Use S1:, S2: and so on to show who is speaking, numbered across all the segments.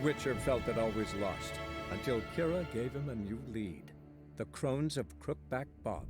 S1: Witcher felt it always lost, until Kira gave him a new lead. The Crones of Crookback Bog.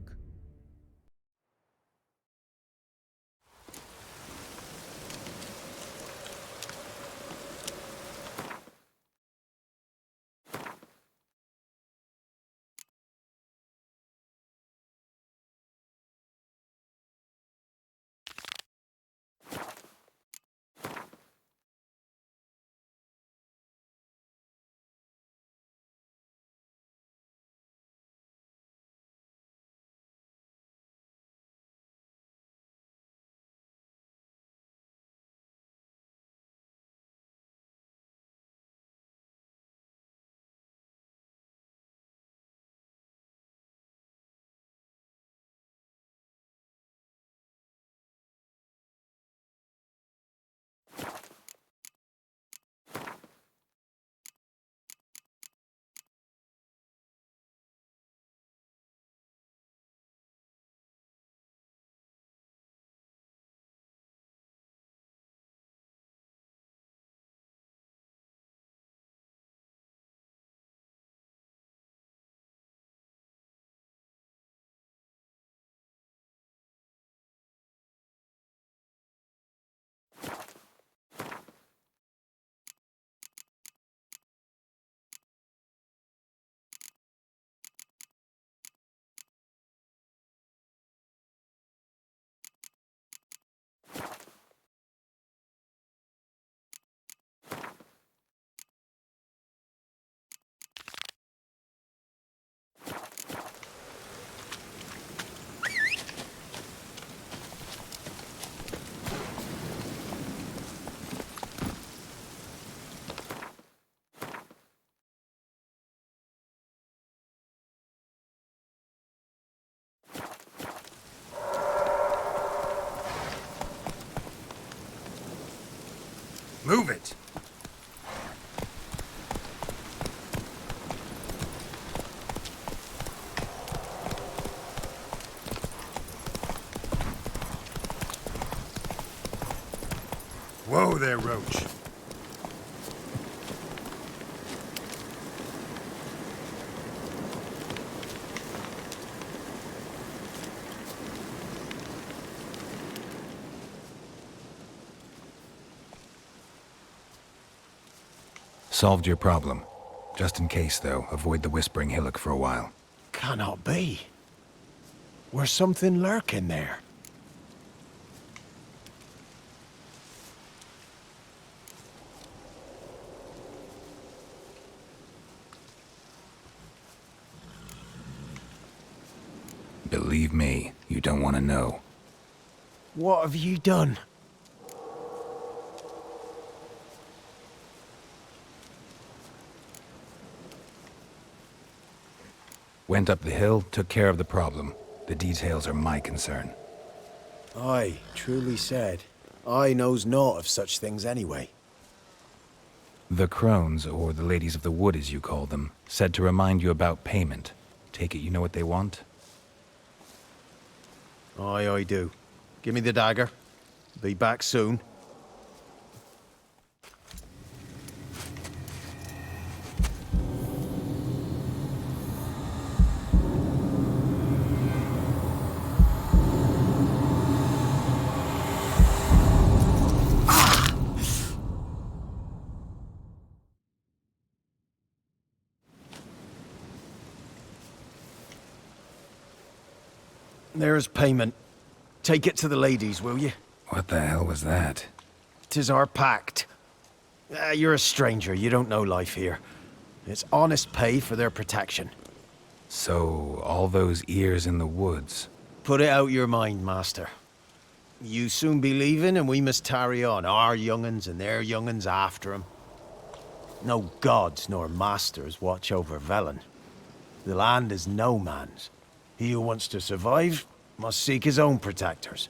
S2: Move it! Whoa there, Roach.
S3: Solved your problem. Just in case, though, avoid the Whispering Hillock for a while.
S2: Cannot be. Where's something lurking there?
S3: Believe me, you don't want to know.
S2: What have you done?
S3: Went up the hill, took care of the problem. The details are my concern.
S2: Aye, truly said. I knows naught of such things anyway.
S3: The Crones, or the Ladies of the Wood as you call them, said to remind you about payment. Take it you know what they want?
S2: Aye, I do. Give me the dagger. Be back soon. There's payment. Take it to the ladies, will you?
S3: What the hell was that?
S2: 'Tis our pact. You're a stranger, you don't know life here. It's honest pay for their protection.
S3: So, all those ears in the woods.
S2: Put it out your mind, master. You soon be leaving and we must tarry on, our young'uns and their young'uns after 'em. No gods nor masters watch over Velen. The land is no man's. He who wants to survive must seek his own protectors.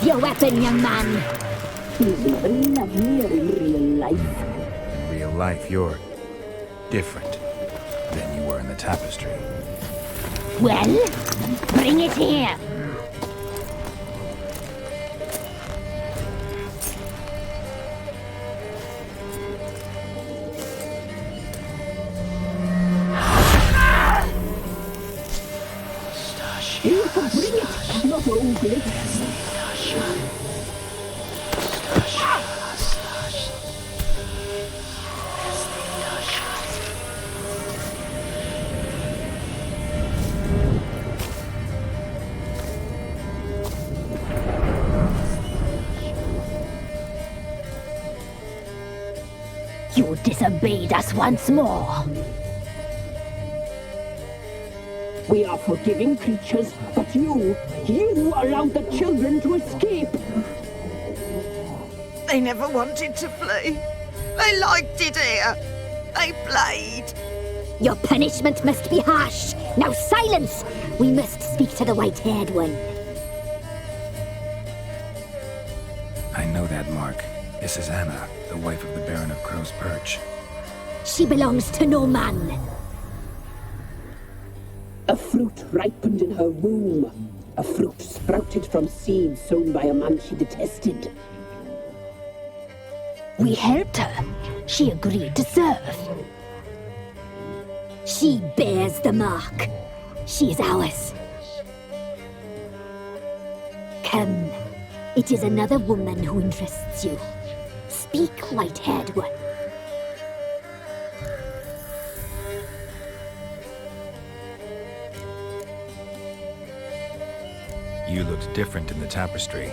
S4: your weapon, young man.
S5: He's even lovelier in real life.
S3: In real life, you're different than you were in the tapestry.
S4: Well, bring it here.
S5: You can bring it, not open it.
S4: You disobeyed us once more.
S5: We are forgiving creatures, but you allowed the children to escape.
S6: They never wanted to flee. They liked it here. They played.
S4: Your punishment must be harsh. Now silence! We must speak to the white-haired one.
S3: I know that mark. This is Anna, the wife of the Baron of Crow's Perch.
S4: She belongs to no man.
S5: A fruit ripened in her womb. A fruit sprouted from seeds sown by a man she detested.
S4: We helped her. She agreed to serve. She bears the mark. She is ours. Come. It is another woman who interests you. Speak, white-haired one.
S3: You looked different in the tapestry.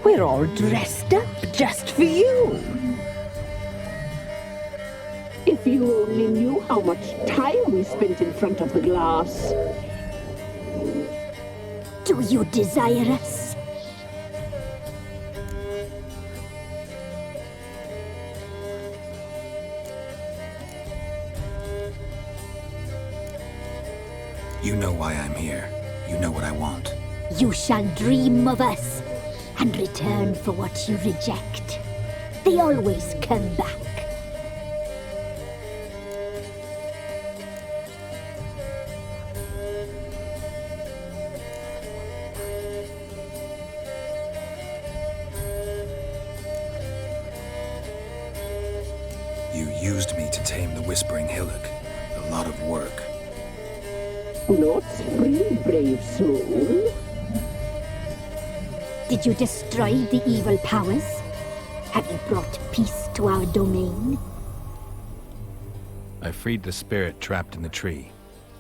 S5: We're all dressed up just for you. If you only knew how much time we spent in front of the glass.
S4: Do you desire us?
S3: You know why I'm here. You know what I want.
S4: You shall dream of us and return for what you reject. They always come back.
S3: You used me to tame the Whispering Hillock. A lot of work.
S5: Not free, brave soul.
S4: Did you destroy the evil powers? Have you brought peace to our domain?
S3: I freed the spirit trapped in the tree.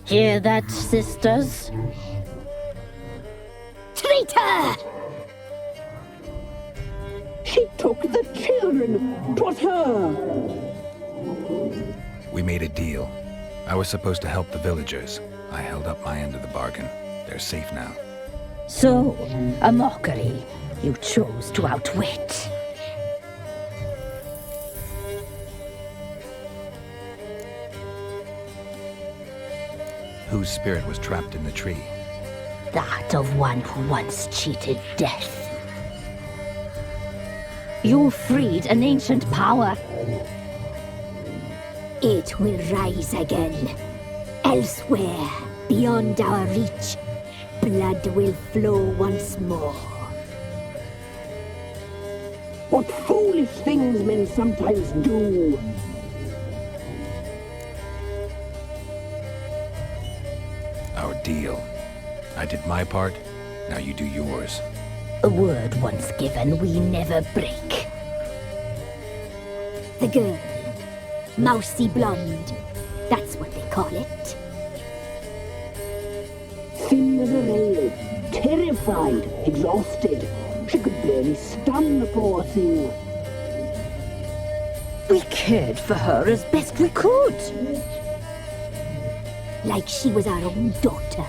S7: Hear that, sisters?
S4: Traitor!
S5: She took the children. 'Twas her.
S3: We made a deal. I was supposed to help the villagers. I held up my end of the bargain. They're safe now.
S7: So, a mockery you chose to outwit.
S3: Whose spirit was trapped in the tree?
S7: That of one who once cheated death. You freed an ancient power.
S4: It will rise again. Elsewhere, beyond our reach, blood will flow once more.
S5: What foolish things men sometimes do.
S3: Our deal. I did my part, now you do yours.
S7: A word once given, we never break.
S4: The girl. Mousy blonde. That's what they call it.
S5: Thin as a rail, terrified, exhausted. She could barely stand, the poor thing.
S7: We cared for her as best we could.
S4: Like she was our own daughter.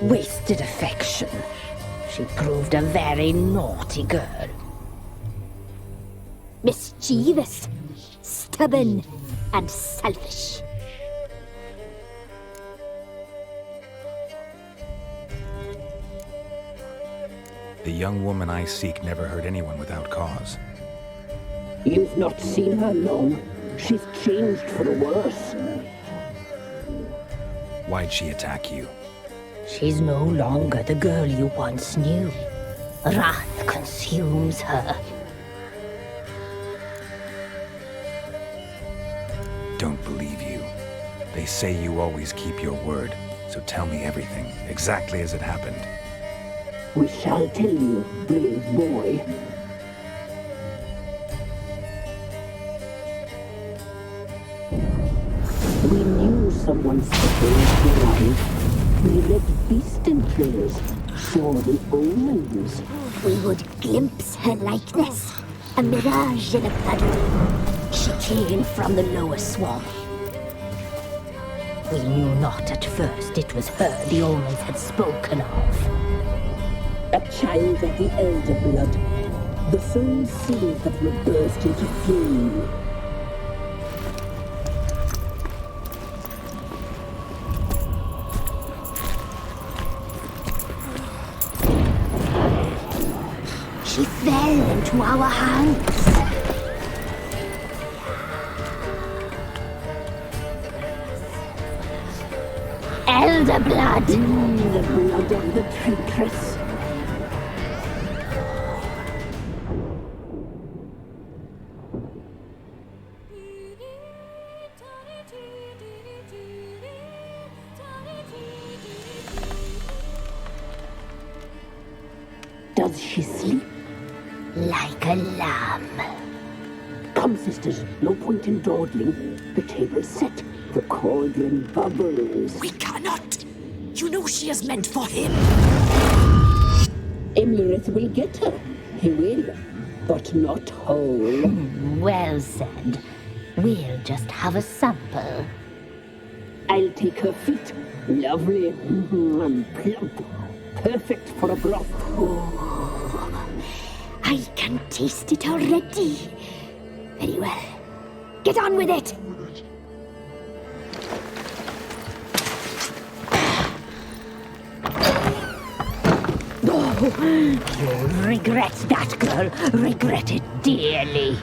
S7: Wasted affection. She proved a very naughty girl.
S4: Mischievous, stubborn, and selfish.
S3: The young woman I seek never hurt anyone without cause.
S5: You've not seen her long. She's changed for the worse.
S3: Why'd she attack you?
S7: She's no longer the girl you once knew. Wrath consumes her.
S3: Don't believe you. They say you always keep your word, so tell me everything, exactly as it happened.
S5: We shall tell you, brave boy. We knew someone special would arrive. We led beast enclosures, saw the omens.
S4: We would glimpse her likeness, a mirage in a puddle. She came from the lower swamp.
S7: We knew not at first it was her the omens had spoken of.
S5: A child of the elder blood. The soul seeds that were burst into flame.
S4: She fell into our hands.
S7: Elder blood!
S5: The blood of the traitress. Does she sleep?
S7: Like a lamb.
S5: Come, sisters, no point in dawdling. The table's set. The cauldron bubbles.
S6: We cannot. You know she is meant for him.
S5: Emlyrith will get her. He will, but not whole.
S7: Well said. We'll just have a sample.
S5: I'll take her feet. Lovely. Plump. Perfect for a broth.
S4: I can taste it already. Very well. Get on with it.
S7: You'll regret that, girl. Regret it dearly.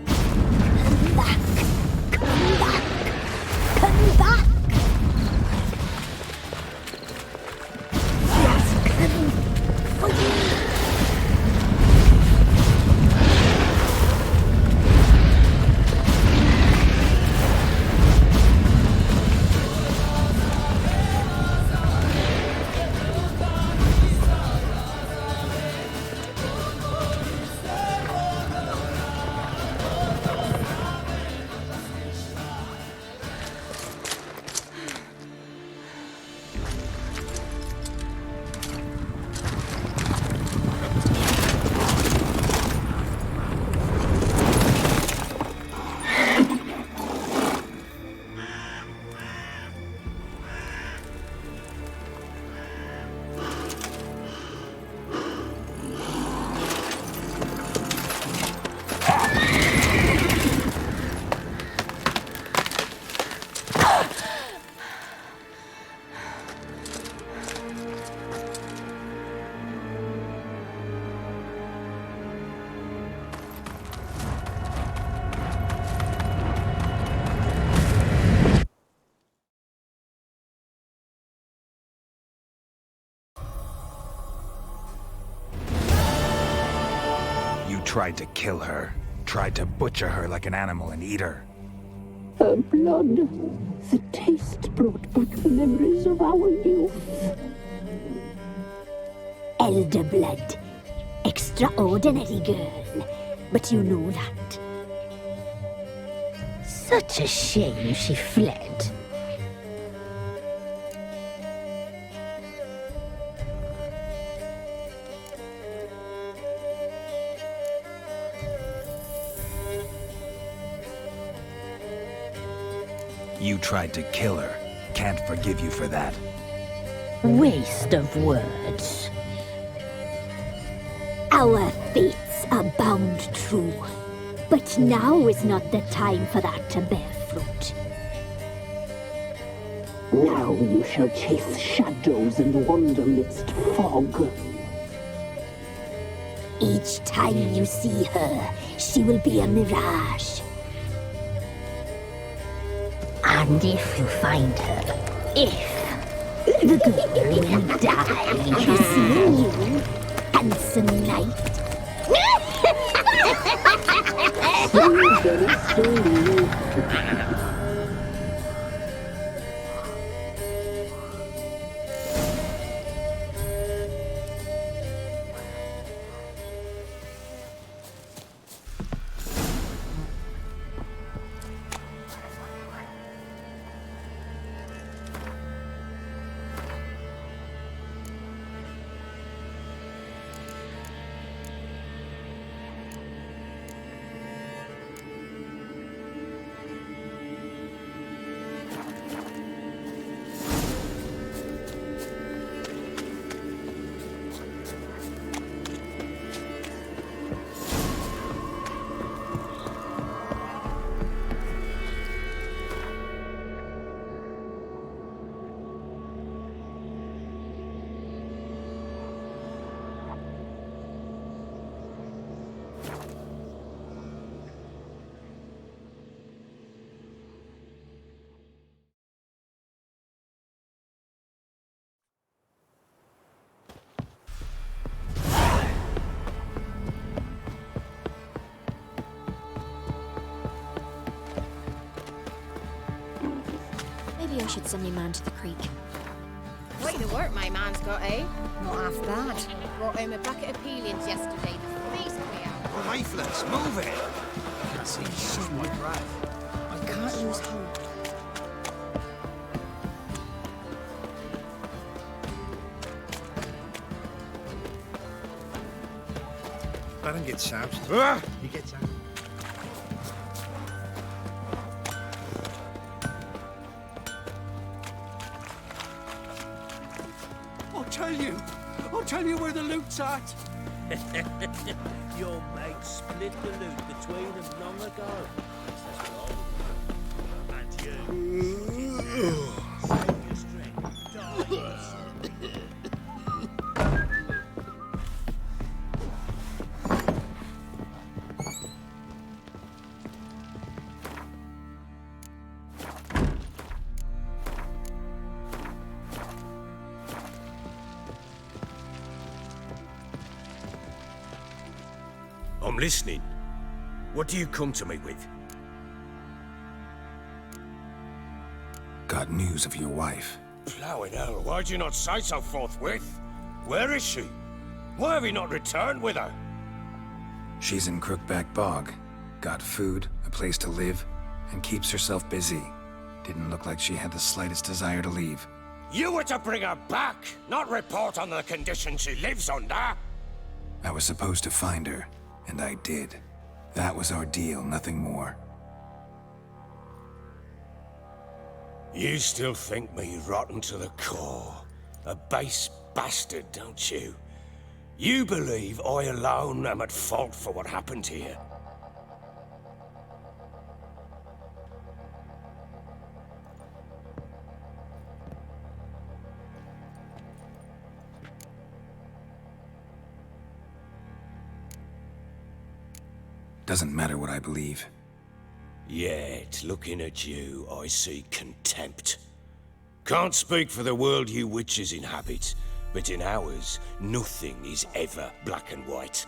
S4: Come back. Come back. Come back. He has come for you.
S3: Tried to kill her. Tried to butcher her like an animal and eat her.
S5: Her blood. The taste brought back the memories of our youth.
S4: Elder blood. Extraordinary girl. But you know that.
S7: Such a shame she fled.
S3: You tried to kill her. Can't forgive you for that.
S7: Waste of words.
S4: Our fates are bound true. But now is not the time for that to bear afloat.
S5: Now you shall chase shadows and wander midst fog.
S4: Each time you see her, she will be a mirage.
S7: And if you find her, the girl will die.
S4: You see you, handsome knight.
S5: Very slowly.
S8: Maybe I should send my man to the creek.
S9: Quite the work my man's got, eh? Not half bad. Brought home a bucket of peelings yesterday. The feast we out.
S2: Oh, Leaflets, move it! I can't see shit my breath.
S9: I can't lose hope.
S2: Let him get chaps. You get chaps.
S10: I'll tell you where the loot's at.
S11: Your mate split the loot between them long ago. And you. Save your strength. Die. I'm listening. What do you come to me with?
S3: Got news of your wife.
S11: Plowing hell, why'd you not say so forthwith? Where is she? Why have you not returned with her?
S3: She's in Crookback Bog. Got food, a place to live, and keeps herself busy. Didn't look like she had the slightest desire to leave.
S11: You were to bring her back, not report on the conditions she lives under.
S3: I was supposed to find her, and I did. That was our deal, nothing more.
S11: You still think me rotten to the core. A base bastard, don't you? You believe I alone am at fault for what happened here.
S3: Doesn't matter what I believe.
S11: Yet, looking at you, I see contempt. Can't speak for the world you witches inhabit, but in ours, nothing is ever black and white.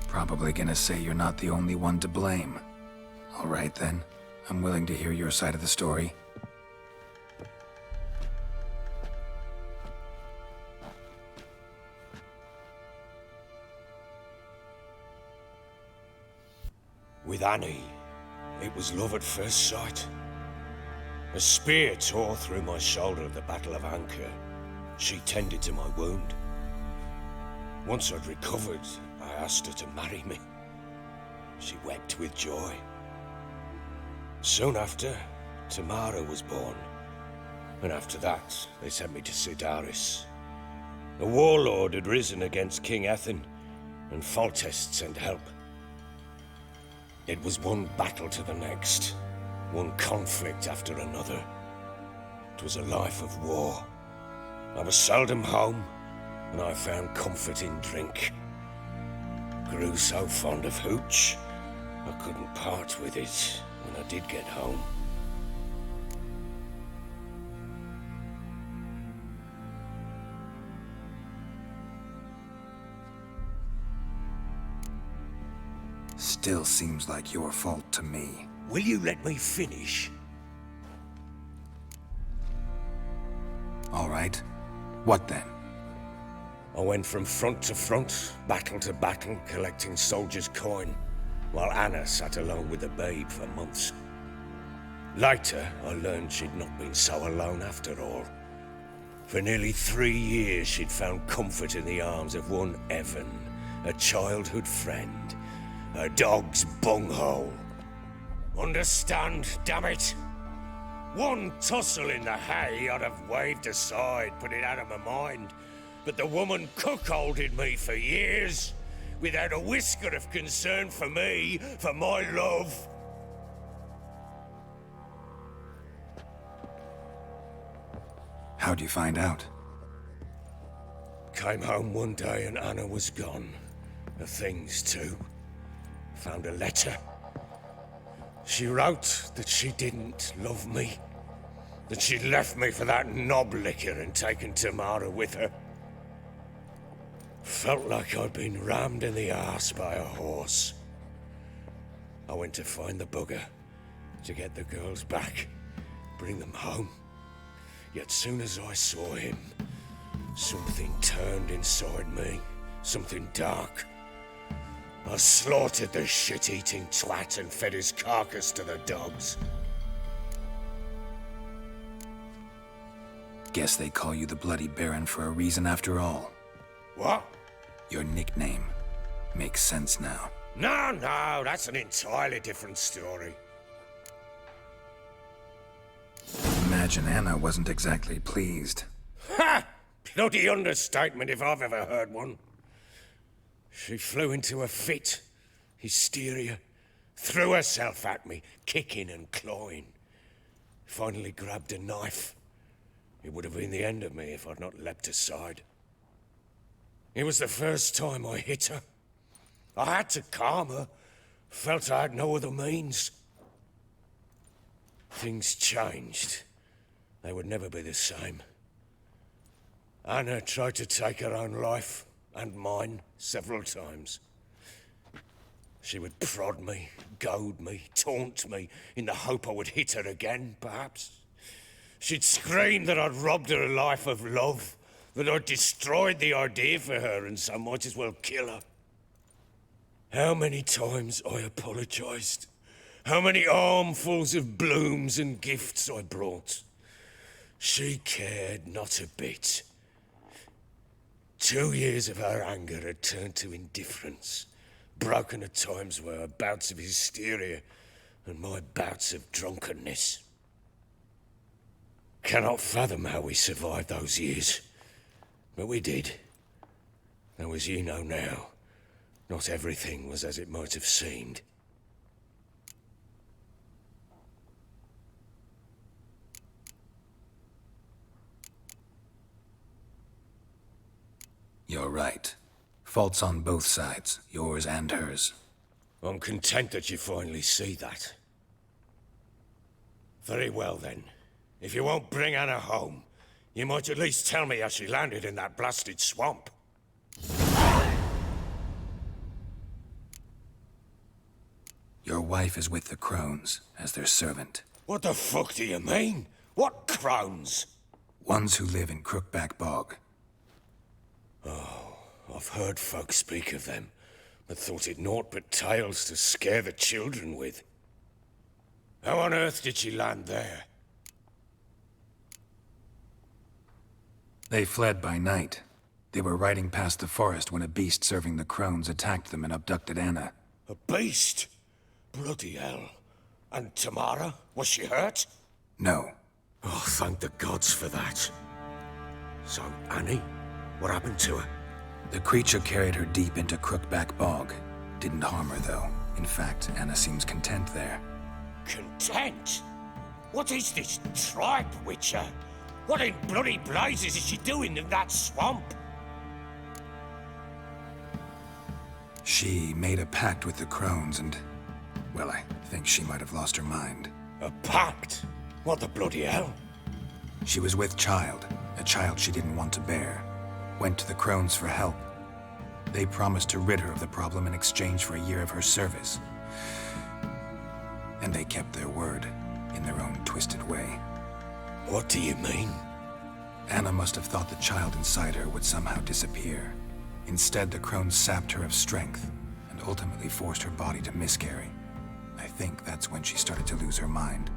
S3: Probably gonna say you're not the only one to blame. All right then, I'm willing to hear your side of the story.
S11: With Annie, it was love at first sight. A spear tore through my shoulder at the Battle of Anchor. She tended to my wound. Once I'd recovered, I asked her to marry me. She wept with joy. Soon after, Tamara was born. And after that, they sent me to Sidaris. A warlord had risen against King Ethan, and Foltest sent help. It was one battle to the next, one conflict after another. It was a life of war. I was seldom home, and I found comfort in drink. Grew so fond of hooch, I couldn't part with it when I did get home.
S3: Still seems like your fault to me.
S11: Will you let me finish?
S3: All right. What then?
S11: I went from front to front, battle to battle, collecting soldiers' coin, while Anna sat alone with the babe for months. Later, I learned she'd not been so alone after all. For nearly 3 years, she'd found comfort in the arms of one Evan, a childhood friend, her dog's bunghole. Understand, damn it? One tussle in the hay I'd have waved aside, put it out of my mind. But the woman cuckolded me for years, without a whisker of concern for me, for my love.
S3: How'd you find out?
S11: Came home one day and Anna was gone. Her things too. Found a letter. She wrote that she didn't love me. That she'd left me for that knob licker and taken Tamara with her. Felt like I'd been rammed in the arse by a horse. I went to find the bugger, to get the girls back, bring them home. Yet soon as I saw him, something turned inside me, something dark. I slaughtered the shit-eating twat and fed his carcass to the dogs.
S3: Guess they call you the Bloody Baron for a reason after all.
S11: What?
S3: Your nickname makes sense now.
S11: No, that's an entirely different story.
S3: Imagine Anna wasn't exactly pleased.
S11: Ha! Bloody understatement if I've ever heard one. She flew into a fit, hysteria, threw herself at me, kicking and clawing. Finally grabbed a knife. It would have been the end of me if I'd not leapt aside. It was the first time I hit her. I had to calm her. Felt I had no other means. Things changed. They would never be the same. Anna tried to take her own life, and mine, several times. She would prod me, goad me, taunt me, in the hope I would hit her again, perhaps. She'd scream that I'd robbed her life of love, that I'd destroyed the idea for her and so might as well kill her. How many times I apologized. How many armfuls of blooms and gifts I brought. She cared not a bit. 2 years of her anger had turned to indifference, broken at times by her bouts of hysteria and my bouts of drunkenness. Cannot fathom how we survived those years, but we did. Though as you know now, not everything was as it might have seemed.
S3: You're right. Faults on both sides, yours and hers.
S11: I'm content that you finally see that. Very well then. If you won't bring Anna home, you might at least tell me how she landed in that blasted swamp.
S3: Your wife is with the Crones, as their servant.
S11: What the fuck do you mean? What Crones?
S3: Ones who live in Crookback Bog.
S11: Oh, I've heard folk speak of them, but thought it naught but tales to scare the children with. How on earth did she land there?
S3: They fled by night. They were riding past the forest when a beast serving the Crones attacked them and abducted Anna.
S11: A beast? Bloody hell. And Tamara? Was she hurt?
S3: No.
S11: Oh, thank the gods for that. So, Annie? What happened to her?
S3: The creature carried her deep into Crookback Bog. Didn't harm her, though. In fact, Anna seems content there.
S11: Content? What is this tribe, Witcher? What in bloody blazes is she doing in that swamp?
S3: She made a pact with the crones and... well, I think she might have lost her mind.
S11: A pact? What the bloody hell?
S3: She was with child, a child she didn't want to bear. Went to the crones for help. They promised to rid her of the problem in exchange for a year of her service. And they kept their word, in their own twisted way.
S11: What do you mean?
S3: Anna must have thought the child inside her would somehow disappear. Instead, the crones sapped her of strength, and ultimately forced her body to miscarry. I think that's when she started to lose her mind.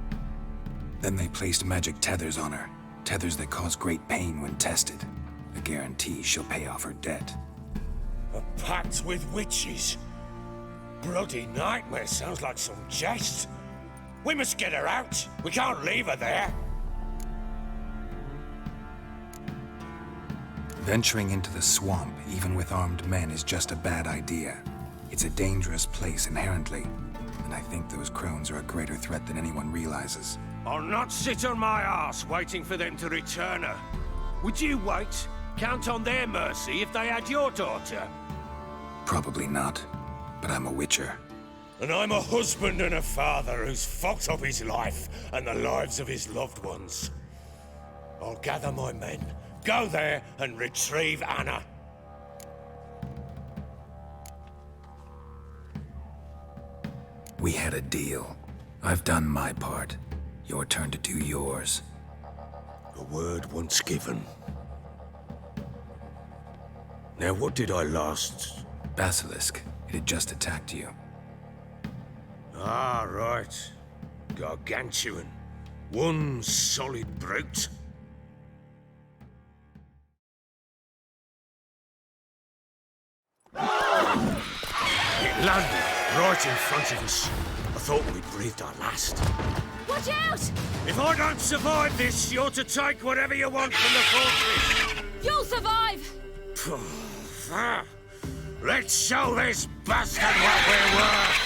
S3: Then they placed magic tethers on her, tethers that cause great pain when tested. A guarantee she'll pay off her debt.
S11: A pact with witches? Bloody nightmare, sounds like some jest. We must get her out. We can't leave her there.
S3: Venturing into the swamp, even with armed men, is just a bad idea. It's a dangerous place inherently, and I think those crones are a greater threat than anyone realizes.
S11: I'll not sit on my ass waiting for them to return her. Would you wait? Count on their mercy if they had your daughter?
S3: Probably not, but I'm a witcher.
S11: And I'm a husband and a father who's fucked up his life and the lives of his loved ones. I'll gather my men, go there and retrieve Anna.
S3: We had a deal. I've done my part. Your turn to do yours.
S11: A word once given. Now what did I last...
S3: Basilisk. It had just attacked you.
S11: Ah, right. Gargantuan. One solid brute. It landed right in front of us. I thought we'd breathed our last.
S8: Watch out!
S11: If I don't survive this, you're to take whatever you want from the fortress.
S8: You'll survive!
S11: Let's show this bastard what we're worth!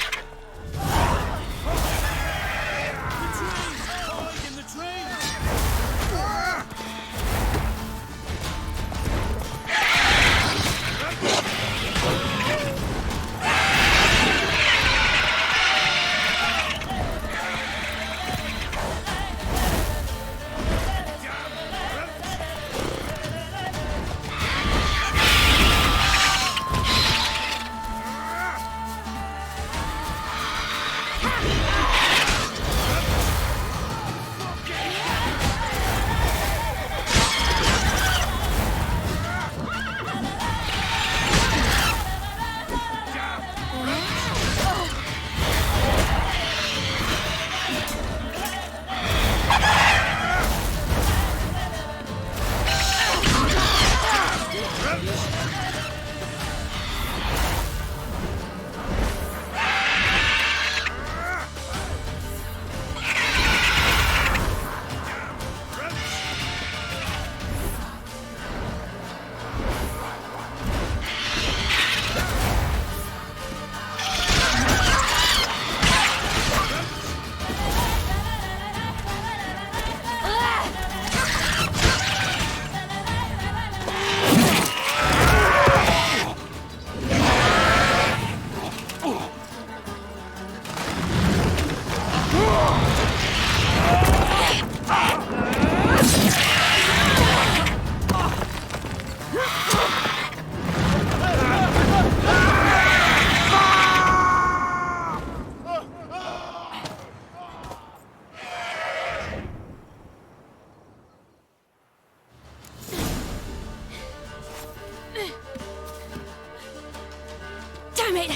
S8: Damn it!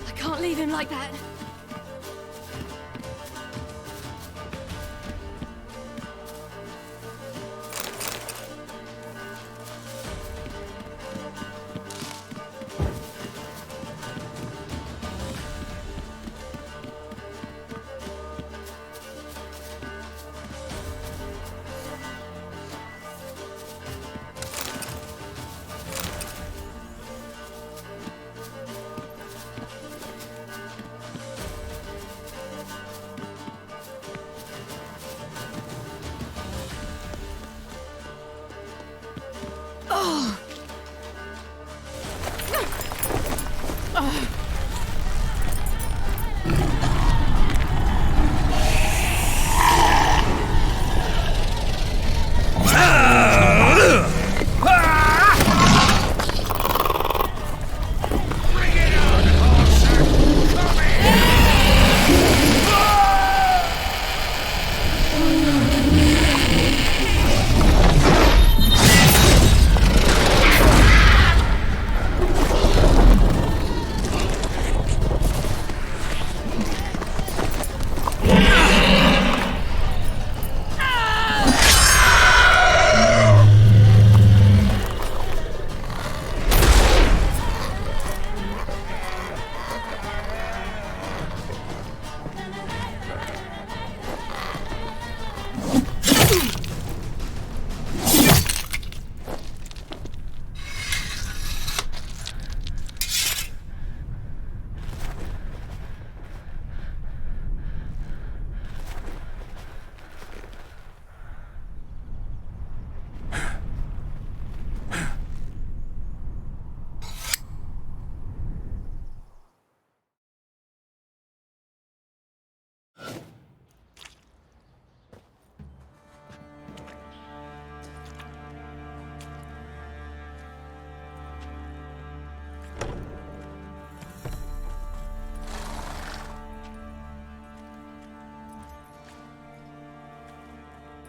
S8: I can't leave him like that.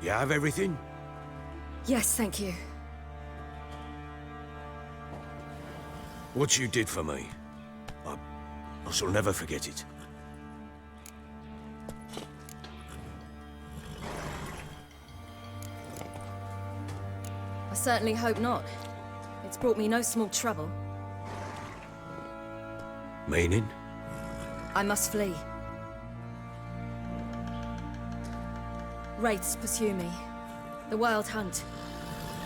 S11: You have everything?
S8: Yes, thank you.
S11: What you did for me, I shall never forget it.
S8: I certainly hope not. It's brought me no small trouble.
S11: Meaning?
S8: I must flee. Wraiths pursue me. The Wild Hunt.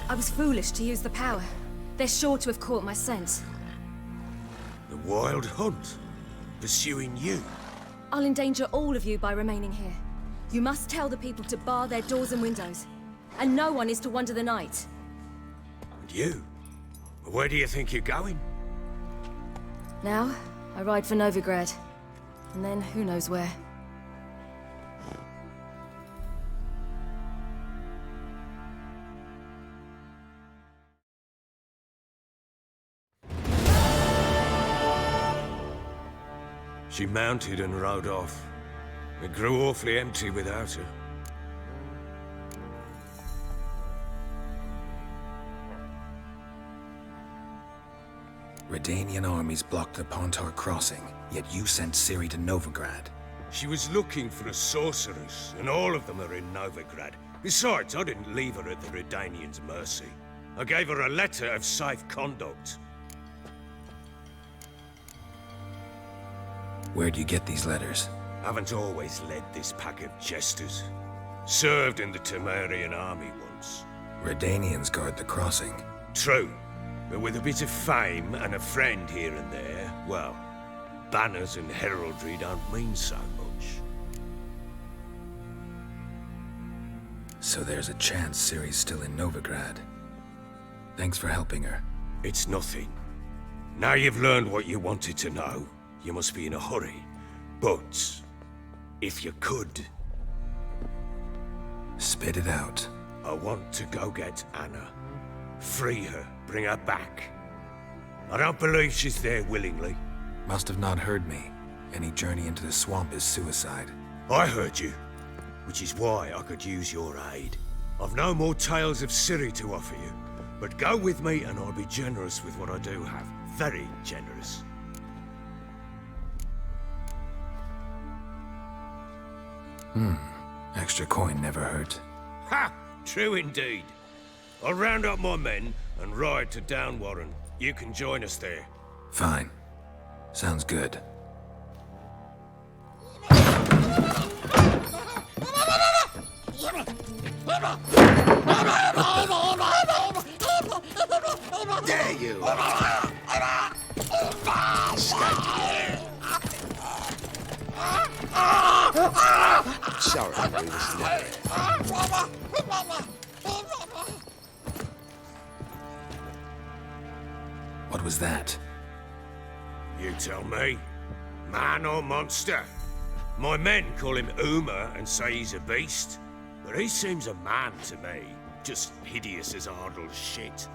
S8: I was foolish to use the power. They're sure to have caught my scent.
S11: The Wild Hunt? Pursuing you?
S8: I'll endanger all of you by remaining here. You must tell the people to bar their doors and windows. And no one is to wander the night.
S11: And you? Where do you think you're going?
S8: Now, I ride for Novigrad. And then, who knows where.
S11: She mounted and rode off. It grew awfully empty without her.
S3: Redanian armies blocked the Pontar crossing, yet you sent Ciri to Novigrad.
S11: She was looking for a sorceress, and all of them are in Novigrad. Besides, I didn't leave her at the Redanians' mercy. I gave her a letter of safe conduct.
S3: Where'd you get these letters?
S11: Haven't always led this pack of jesters. Served in the Temerian army once.
S3: Redanians guard the crossing.
S11: True, but with a bit of fame and a friend here and there, well, banners and heraldry don't mean so much.
S3: So there's a chance Ciri's still in Novigrad. Thanks for helping her.
S11: It's nothing. Now you've learned what you wanted to know, you must be in a hurry. But, if you could...
S3: Spit it out.
S11: I want to go get Anna. Free her, bring her back. I don't believe she's there willingly.
S3: Must have not heard me. Any journey into the swamp is suicide.
S11: I heard you, which is why I could use your aid. I've no more tales of Ciri to offer you, but go with me and I'll be generous with what I do have. Very generous.
S3: Extra coin never hurt.
S11: Ha! True indeed. I'll round up my men and ride to Downwarren. You can join us there.
S3: Fine. Sounds good.
S11: There you are.
S2: Sorry, we was never.
S3: What was that?
S11: You tell me. Man or monster? My men call him Uma and say he's a beast, but he seems a man to me. Just hideous as Ardle's shit.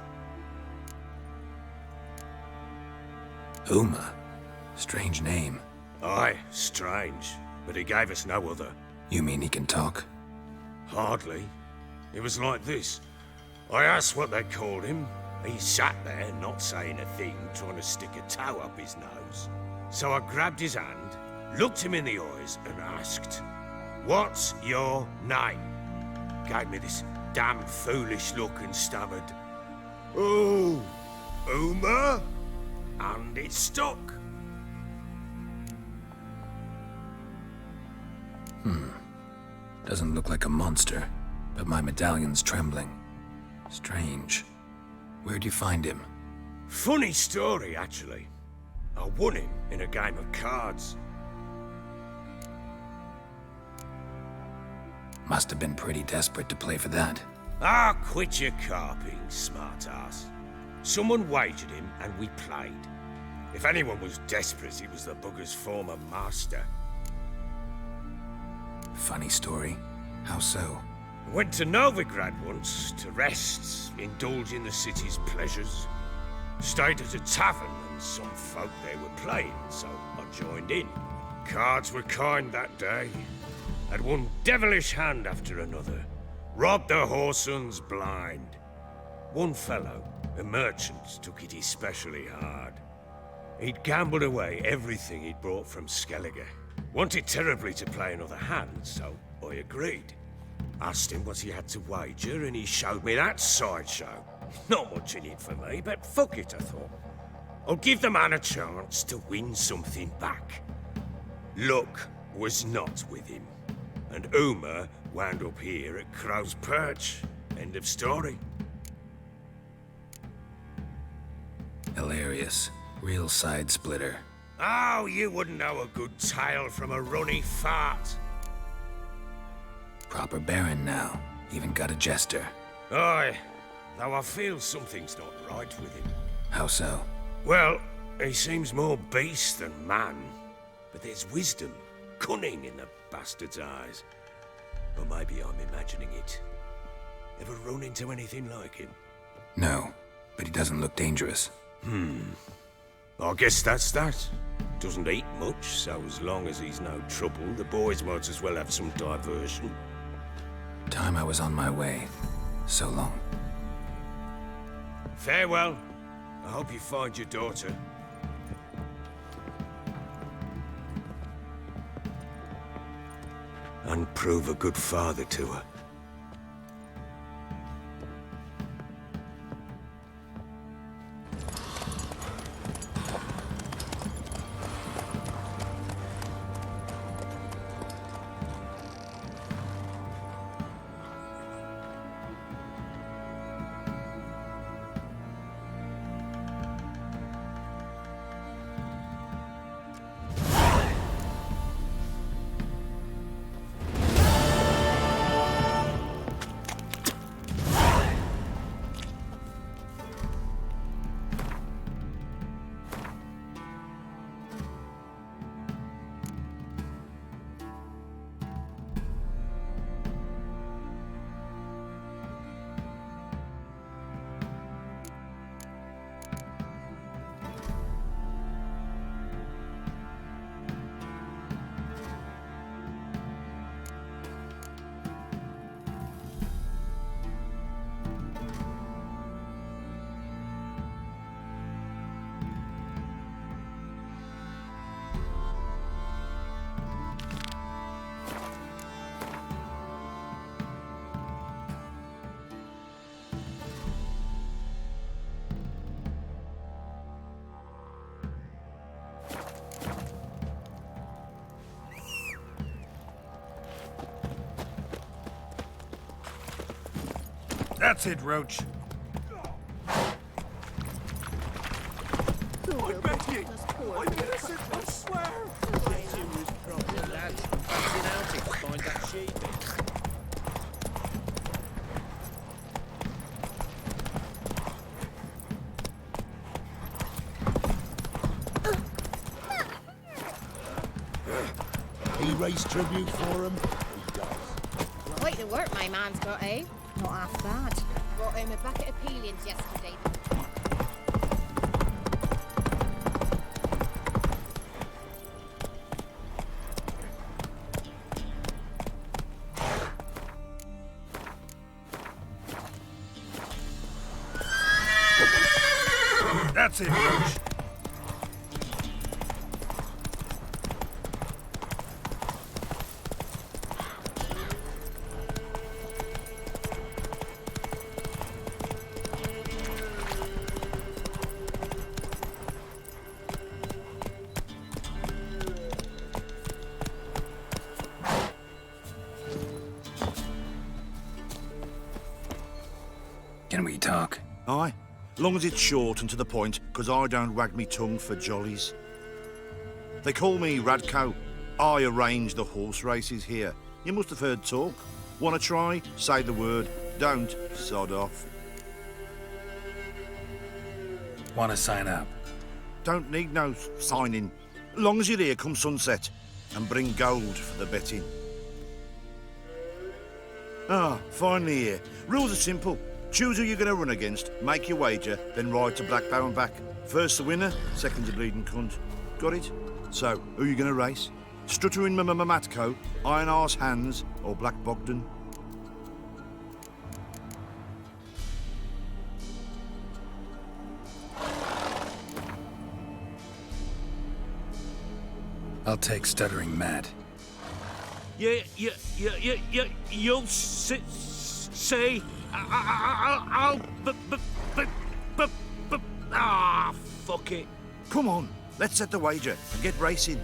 S3: Uma? Strange name.
S11: Aye, strange, but he gave us no other.
S3: You mean he can talk?
S11: Hardly. It was like this. I asked what they called him. He sat there, not saying a thing, trying to stick a toe up his nose. So I grabbed his hand, looked him in the eyes, and asked, "What's your name?" Gave me this damn foolish look and stammered, "Oh, Uma?" And it stuck.
S3: Doesn't look like a monster, but my medallion's trembling. Strange. Where'd you find him?
S11: Funny story, actually. I won him in a game of cards.
S3: Must have been pretty desperate to play for that.
S11: Ah, quit your carping, smartass. Someone wagered him and we played. If anyone was desperate, it was the bugger's former master.
S3: Funny story. How so?
S11: Went to Novigrad once to rest, indulge in the city's pleasures. Stayed at a tavern and some folk there were playing, so I joined in. Cards were kind that day. Had one devilish hand after another. Robbed the whoresun's blind. One fellow, a merchant, took it especially hard. He'd gambled away everything he'd brought from Skellige. Wanted terribly to play another hand, so I agreed. Asked him what he had to wager, and he showed me that sideshow. Not much in it for me, but fuck it, I thought. I'll give the man a chance to win something back. Luck was not with him, and Uma wound up here at Crow's Perch. End of story.
S3: Hilarious. Real side splitter.
S11: Oh, you wouldn't know a good tale from a runny fart.
S3: Proper baron now. Even got a jester.
S11: Aye, though I feel something's not right with him.
S3: How so?
S11: Well, he seems more beast than man. But there's wisdom, cunning in the bastard's eyes. Or maybe I'm imagining it. Ever run into anything like him?
S3: No, but he doesn't look dangerous.
S11: I guess that's that. Doesn't eat much, so as long as he's no trouble, the boys might as well have some diversion.
S3: Time I was on my way. So long.
S11: Farewell. I hope you find your daughter. And prove a good father to her.
S10: That's it, Roach. I bet you. I'm innocent, I swear.
S2: Get you was proper, lads. Been out to find that sheep.
S10: raise tribute for him?
S9: Quite the work my man's got, eh? Not half bad. Brought home a bucket of peelings yesterday.
S10: That's it, Roach.
S3: Can we talk?
S12: Aye. Long as it's short and to the point, 'cause I don't wag me tongue for jollies. They call me Radko. I arrange the horse races here. You must have heard talk. Wanna try? Say the word. Don't, sod off.
S3: Want to sign up?
S12: Don't need no signing. Long as you're here come sunset. And bring gold for the betting. Ah, finally here. Rules are simple. Choose who you're going to run against, make your wager, then ride to Blackbow and back. First the winner, second the bleeding cunt. Got it? So, who are you going to race? Stuttering Matko, Iron Arse Hands, or Black Bogdan?
S3: I'll take Stuttering Matt.
S11: You'll see. I'll. Fuck it.
S12: Come on, let's set the wager and get racing.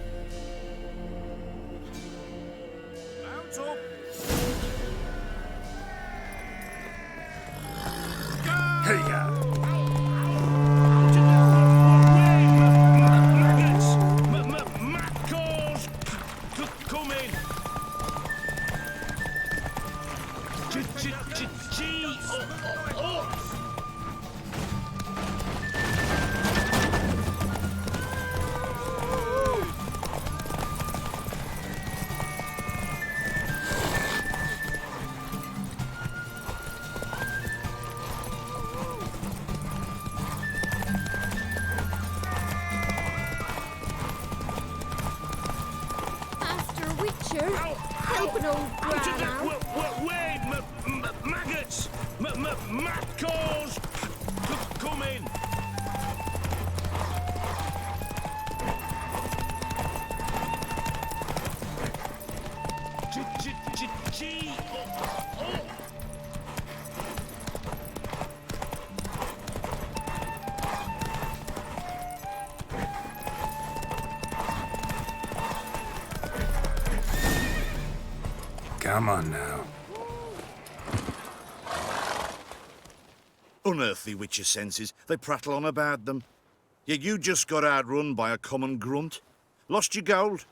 S12: Mount up.
S3: Hey, yeah.
S9: Help an old brown out.
S11: Wait, maggots! Matcalls! Come in!
S3: Come on now.
S12: Unearthly with your senses, they prattle on about them. Yet you just got outrun by a common grunt. Lost your gold.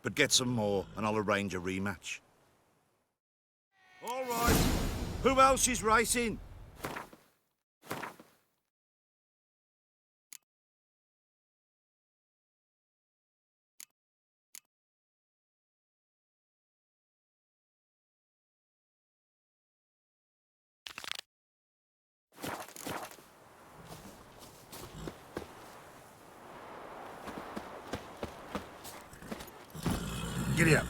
S12: But get some more, and I'll arrange a rematch. All right. Who else is racing?
S3: Giddy up.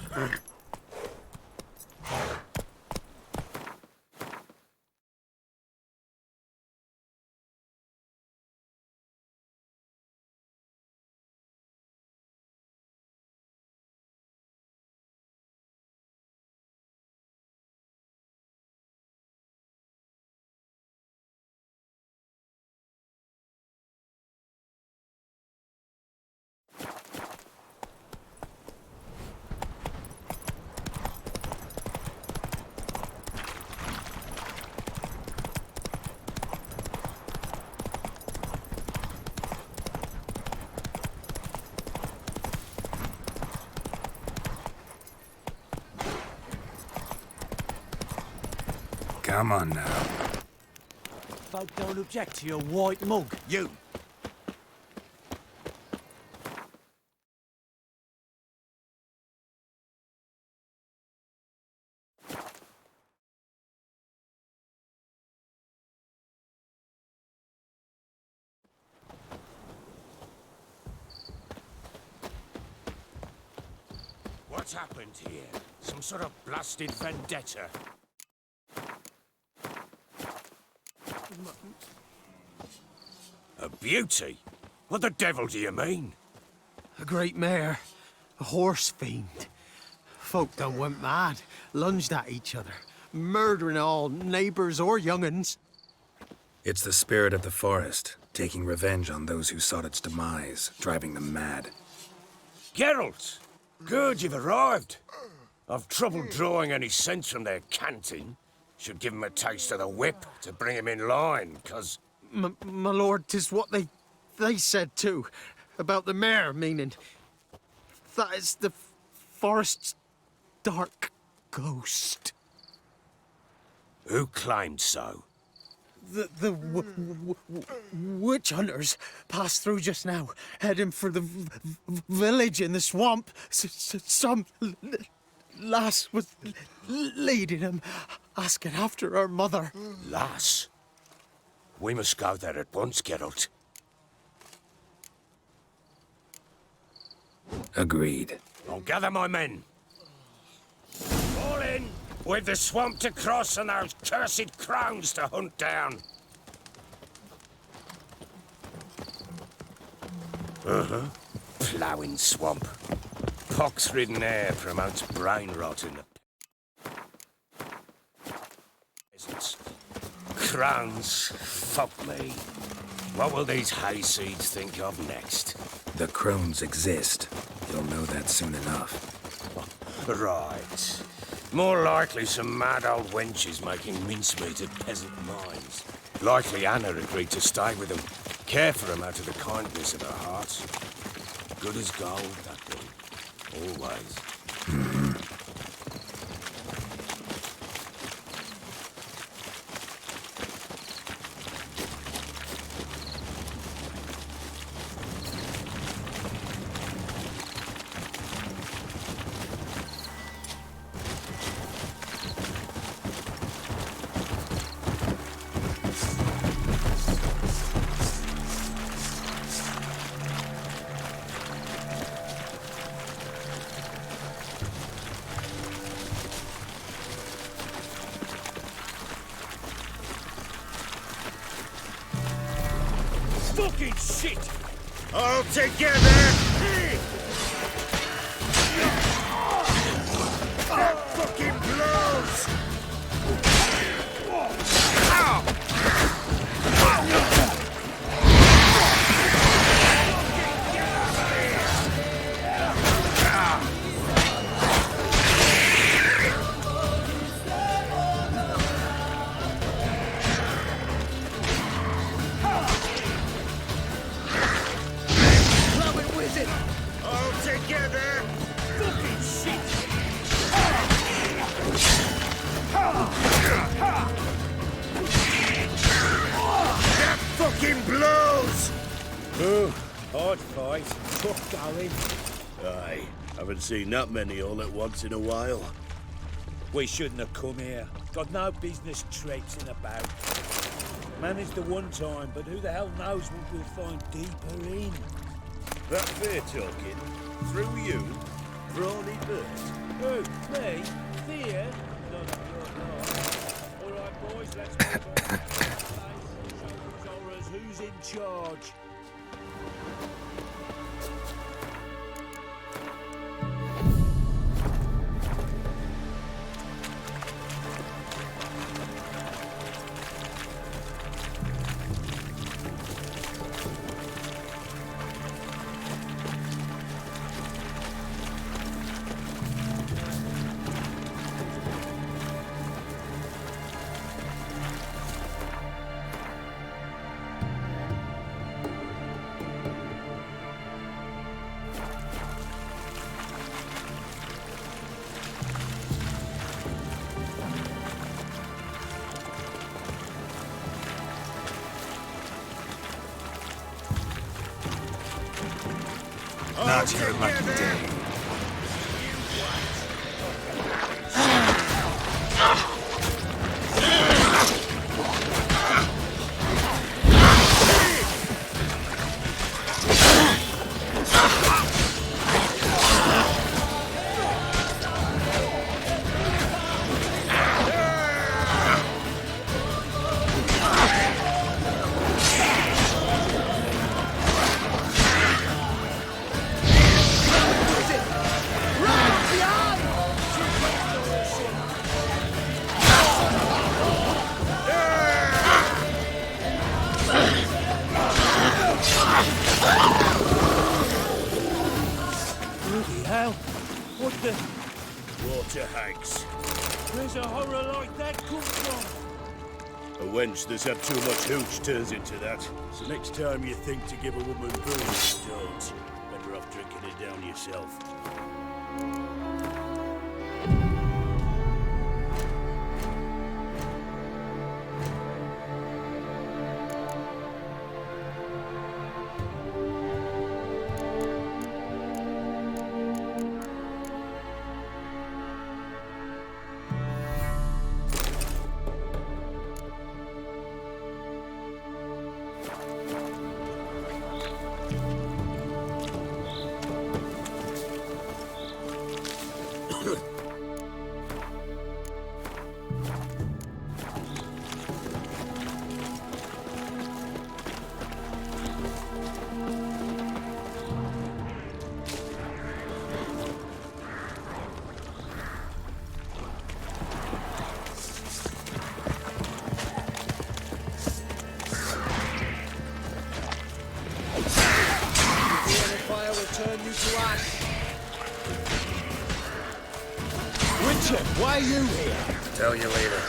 S3: Come on now.
S2: Folk don't object to your white mug.
S12: You.
S11: What's happened here? Some sort of blasted vendetta? A beauty? What the devil do you mean?
S2: A great mare. A horse fiend. Folk done went mad, lunged at each other, murdering all neighbors or young'uns.
S3: It's the spirit of the forest, taking revenge on those who sought its demise, driving them mad.
S11: Geralt! Good you've arrived. I've trouble drawing any sense from their canting. Should give him a taste of the whip to bring him in line, 'cause...
S2: My lord, 'tis what they said too. About the mare, meaning... That is the forest's dark ghost.
S11: Who claimed so?
S2: The witch hunters passed through just now, heading for the village in the swamp. Some lass was leading them, asking after her mother.
S11: Lass? We must go there at once, Geralt.
S3: Agreed.
S11: I'll gather my men. All in! We've the swamp to cross and those cursed crones to hunt down. Ploughing swamp. Pox-ridden air promotes brain rot in the peasants. Crones, fuck me. What will these hayseeds think of next?
S3: The crones exist. You'll know that soon enough.
S11: Right. More likely some mad old wenches making mincemeat at peasant mines. Likely Anna agreed to stay with them, care for them out of the kindness of her heart. Good as gold, that one. Always. Fucking shit!
S12: All together! That fucking blows! All together!
S11: Fucking shit!
S12: That fucking blows!
S10: Oh, hard fight. Tough going. Aye, haven't seen that many all at once in a while. We shouldn't have come here. Got no business traipsing about. Managed the one time, but who the hell knows what we'll find deeper in. That fair talking? Through you? Brawny bird? Who? Me? Fear? None of your lot. All right, boys, let's go. Show these horrors who's in charge.
S3: Not your lucky day.
S10: Bloody hell! What the?
S11: Water hags.
S10: Where's a horror like that come from?
S11: A wench that's had too much hooch turns into that. So next time you think to give a woman booze, don't. Better off drinking it down yourself.
S2: Turn you to ash. Witcher, why are you here?
S3: Tell you later.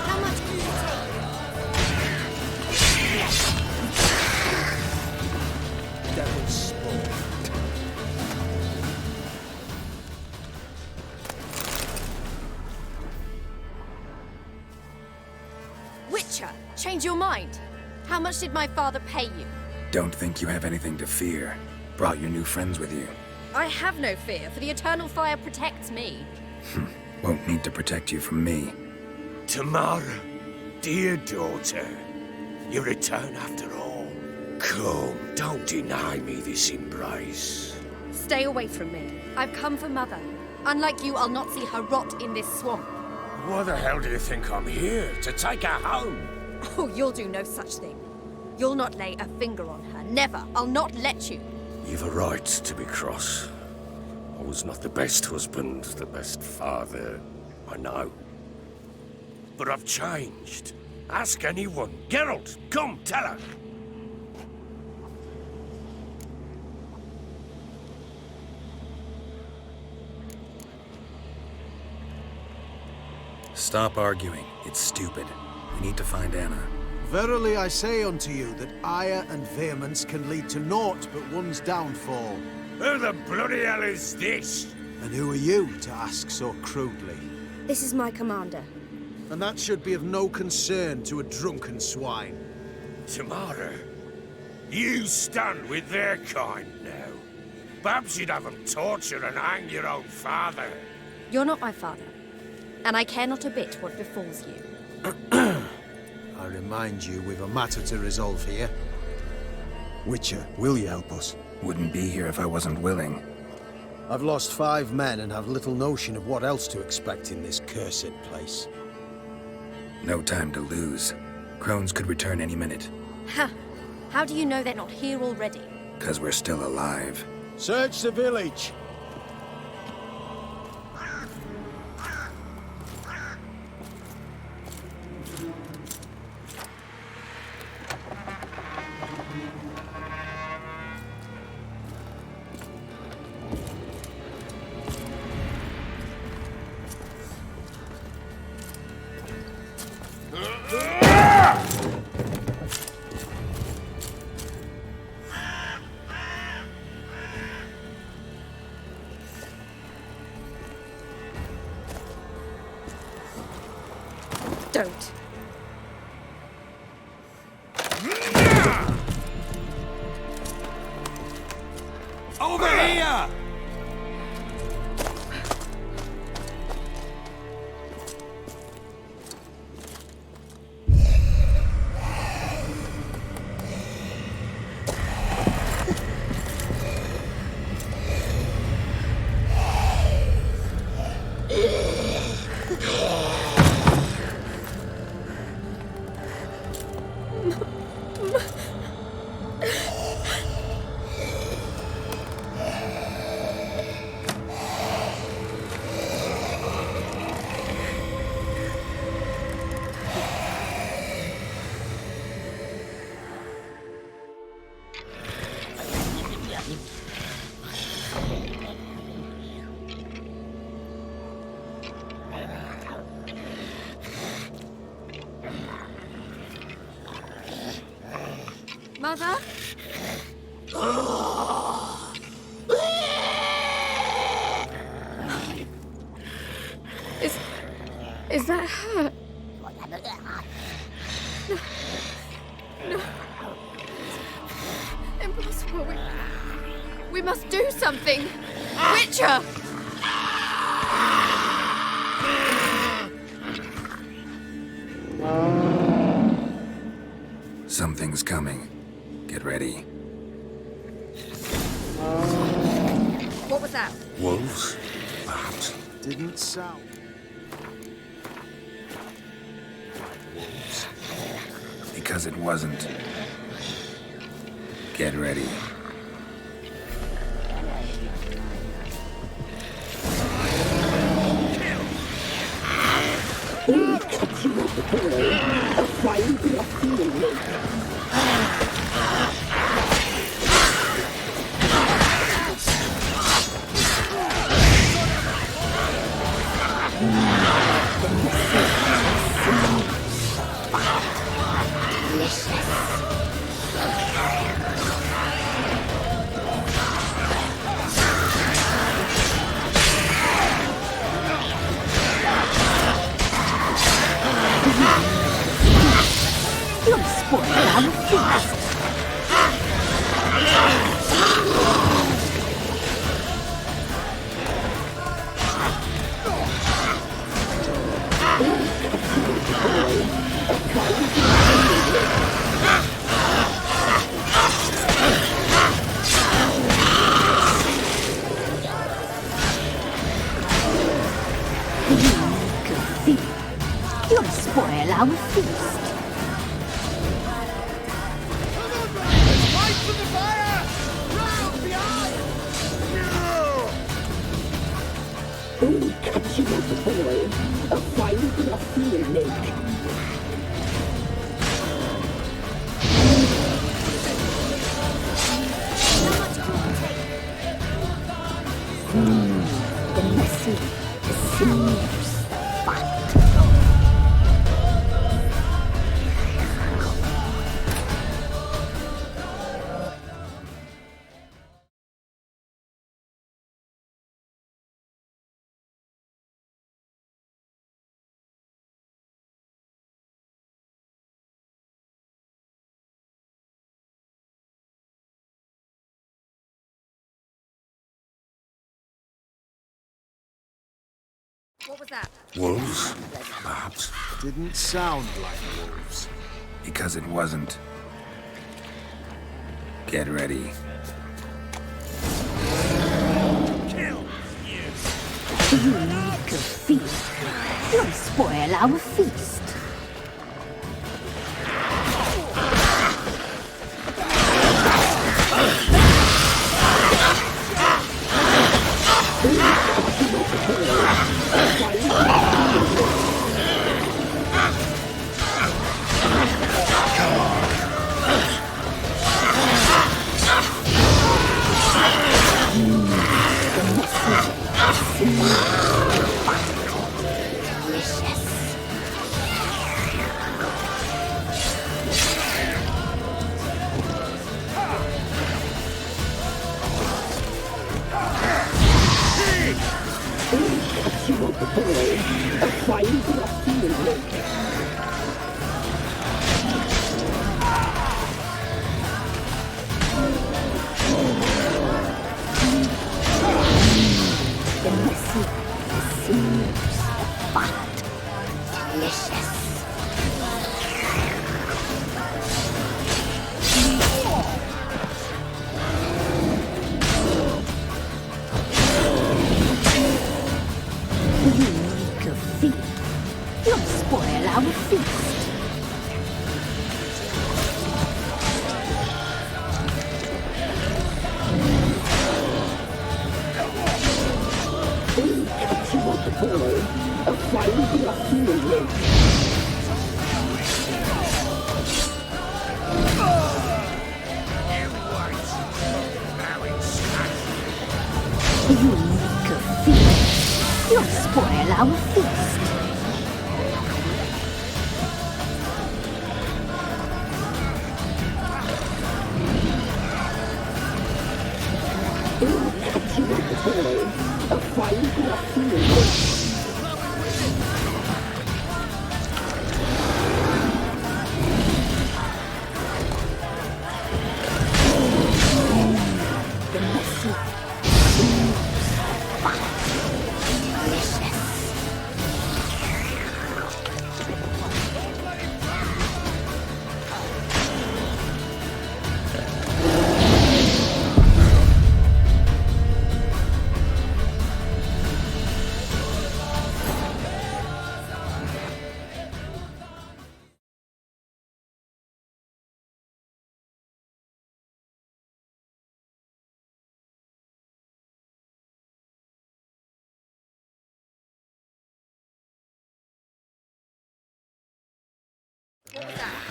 S9: How much do you take?
S2: Devil's spawn.
S9: Witcher, change your mind. How much did my father pay you?
S3: Don't think you have anything to fear. Brought your new friends with you.
S9: I have no fear, for the eternal fire protects me.
S3: Won't need to protect you from me.
S11: Tamara, dear daughter, you return after all. Come, don't deny me this embrace.
S9: Stay away from me. I've come for Mother. Unlike you, I'll not see her rot in this swamp.
S11: Why the hell do you think I'm here? To take her home?
S9: Oh, you'll do no such thing. You'll not lay a finger on her. Never. I'll not let you.
S11: You've a right to be cross. I was not the best husband, the best father, I know. But I've changed. Ask anyone. Geralt, come, tell her.
S3: Stop arguing. It's stupid. We need to find Anna.
S2: Verily I say unto you that ire and vehemence can lead to naught but one's downfall.
S11: Who the bloody hell is this?
S2: And who are you to ask so crudely?
S9: This is my commander.
S2: And that should be of no concern to a drunken swine.
S11: Tamara, you stand with their kind now. Perhaps you'd have them torture and hang your own father.
S9: You're not my father. And I care not a bit what befalls you.
S2: I remind you, we've a matter to resolve here. Witcher, will you help us?
S3: Wouldn't be here if I wasn't willing.
S2: I've lost 5 men and have little notion of what else to expect in this cursed place.
S3: No time to lose. Crones could return any minute.
S9: Ha! How do you know they're not here already?
S3: 'Cause we're still alive.
S2: Search the village!
S9: Don't.
S10: Over here!
S6: Mother? Is that her? No. Impossible. We must do something. Witcher!
S3: Something's coming. Get ready.
S6: What was that?
S11: Wolves? Perhaps.
S2: Didn't sound.
S3: Because it wasn't. Get ready.
S4: You'll spoil our feast. You'll spoil our feast.
S5: Catching up the boy, a fight in a field lake.
S4: The messy, the seamless fight.
S6: What was that?
S11: Wolves? Perhaps.
S2: Didn't sound like wolves.
S3: Because it wasn't. Get ready.
S4: You need to feast. You'll spoil our feast.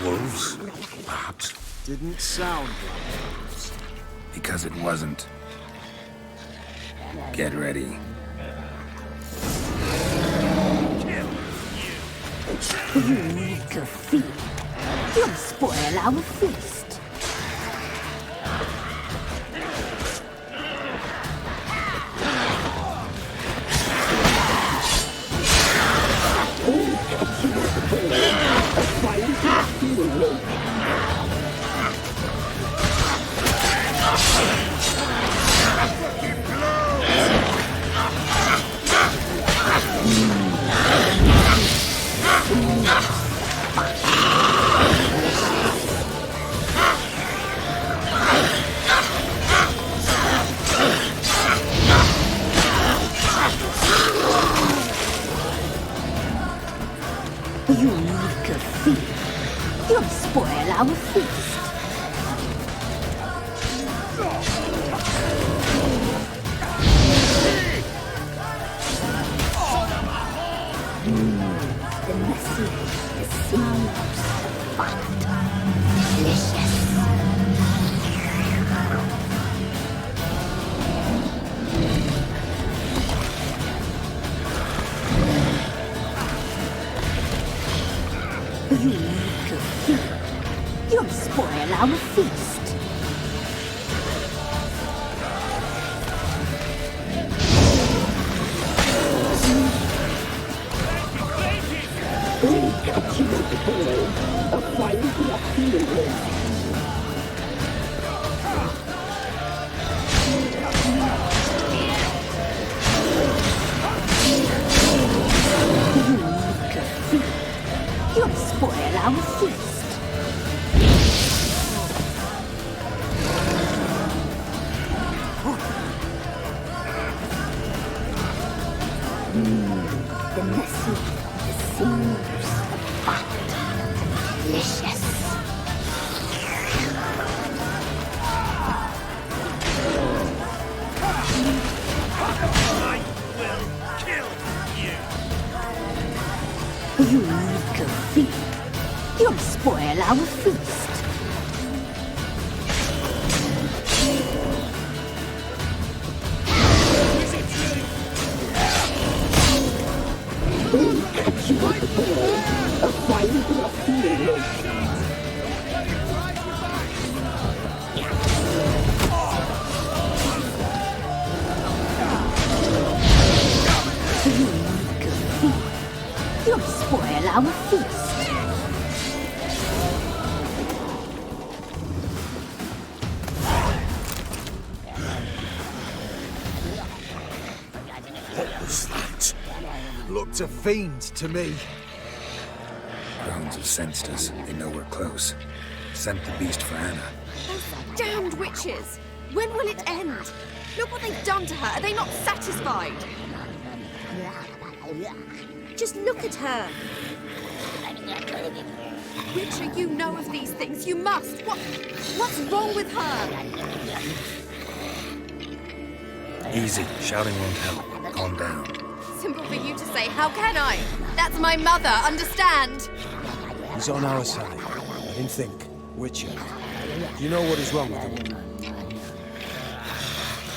S3: Wolves? Perhaps.
S2: Didn't sound like wolves.
S3: Because it wasn't. Get ready.
S4: You can feel. You'll spoil our feast. You can feel. You'll spoil our feast. The messy, the seamless, fat, delicious. You can feel. You'll spoil our feast. You'll spoil our feast. The messy, the seamless, the fat, delicious.
S10: I will kill you!
S4: You can feel. You'll spoil our feast. You'll spoil our feast.
S2: What was that? Looked a fiend to me.
S3: Crones have sensed us. They know we're close. Sent the beast for Anna.
S6: Those damned witches! When will it end? Look what they've done to her. Are they not satisfied? Just look at her. Witcher, you know of these things. You must. What's wrong with her?
S3: Easy. Shouting won't help. Calm down.
S6: Simple for you to say. How can I? That's my mother. Understand?
S2: He's on our side. Let him think. Witcher. You know what is wrong with the woman?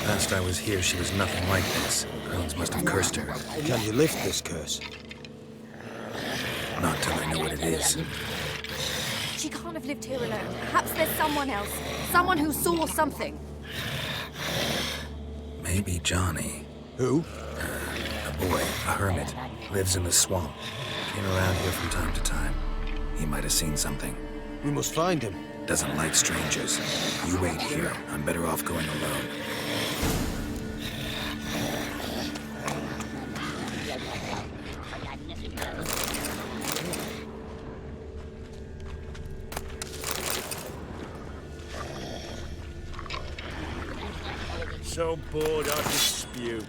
S3: Last I was here, she was nothing like this. Crones must have cursed her.
S2: Can you lift this curse?
S3: Not till I know what it is.
S6: She can't have lived here alone. Perhaps there's someone else. Someone who saw something.
S3: Maybe Johnny.
S2: Who?
S3: A boy, a hermit. Lives in the swamp. Came around here from time to time. He might have seen something.
S2: We must find him.
S3: Doesn't like strangers. You wait here. I'm better off going alone.
S10: So bored I could spew.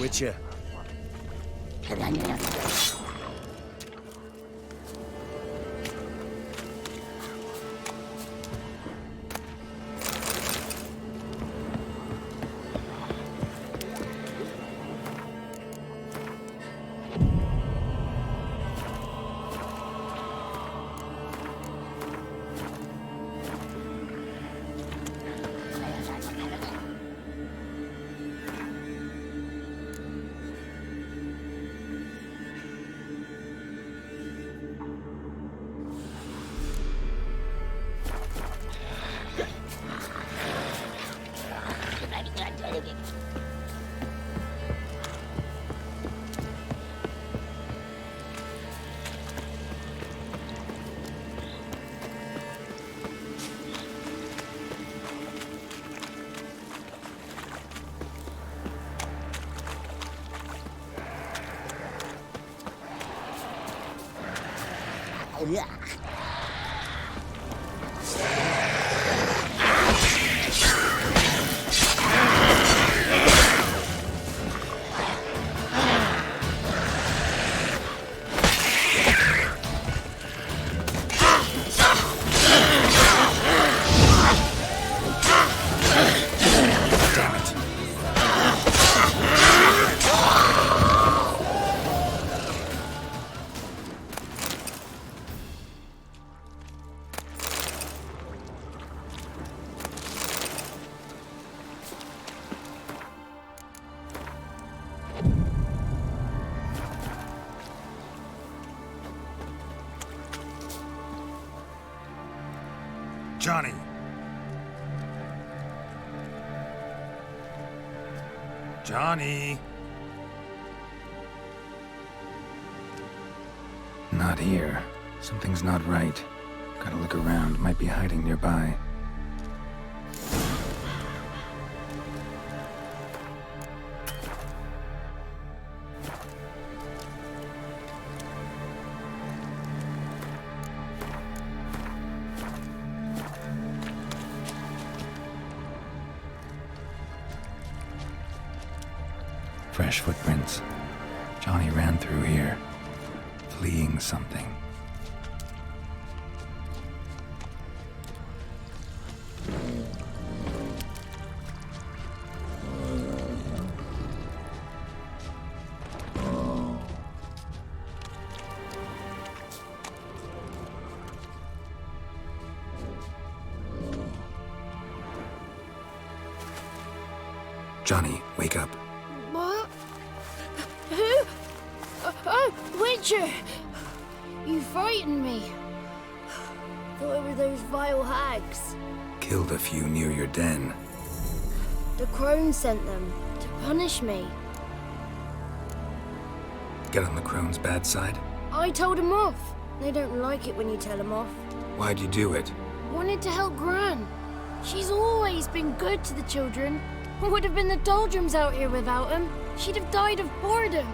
S2: Witcher.
S3: Johnny! Johnny!
S13: Not here. Something's not right. Gotta look around. Might be hiding nearby. Fresh footprints. Johnny ran through here, fleeing something.
S3: Johnny, wake up.
S14: What? Who? Oh, Witcher! You frightened me. Thought it were those vile hags.
S3: Killed a few near your den.
S14: The crone sent them to punish me.
S3: Get on the crone's bad side?
S14: I told them off. They don't like it when you tell them off.
S3: Why'd you do it?
S14: Wanted to help Gran. She's always been good to the children. Would have been the doldrums out here without him. She'd have died of boredom.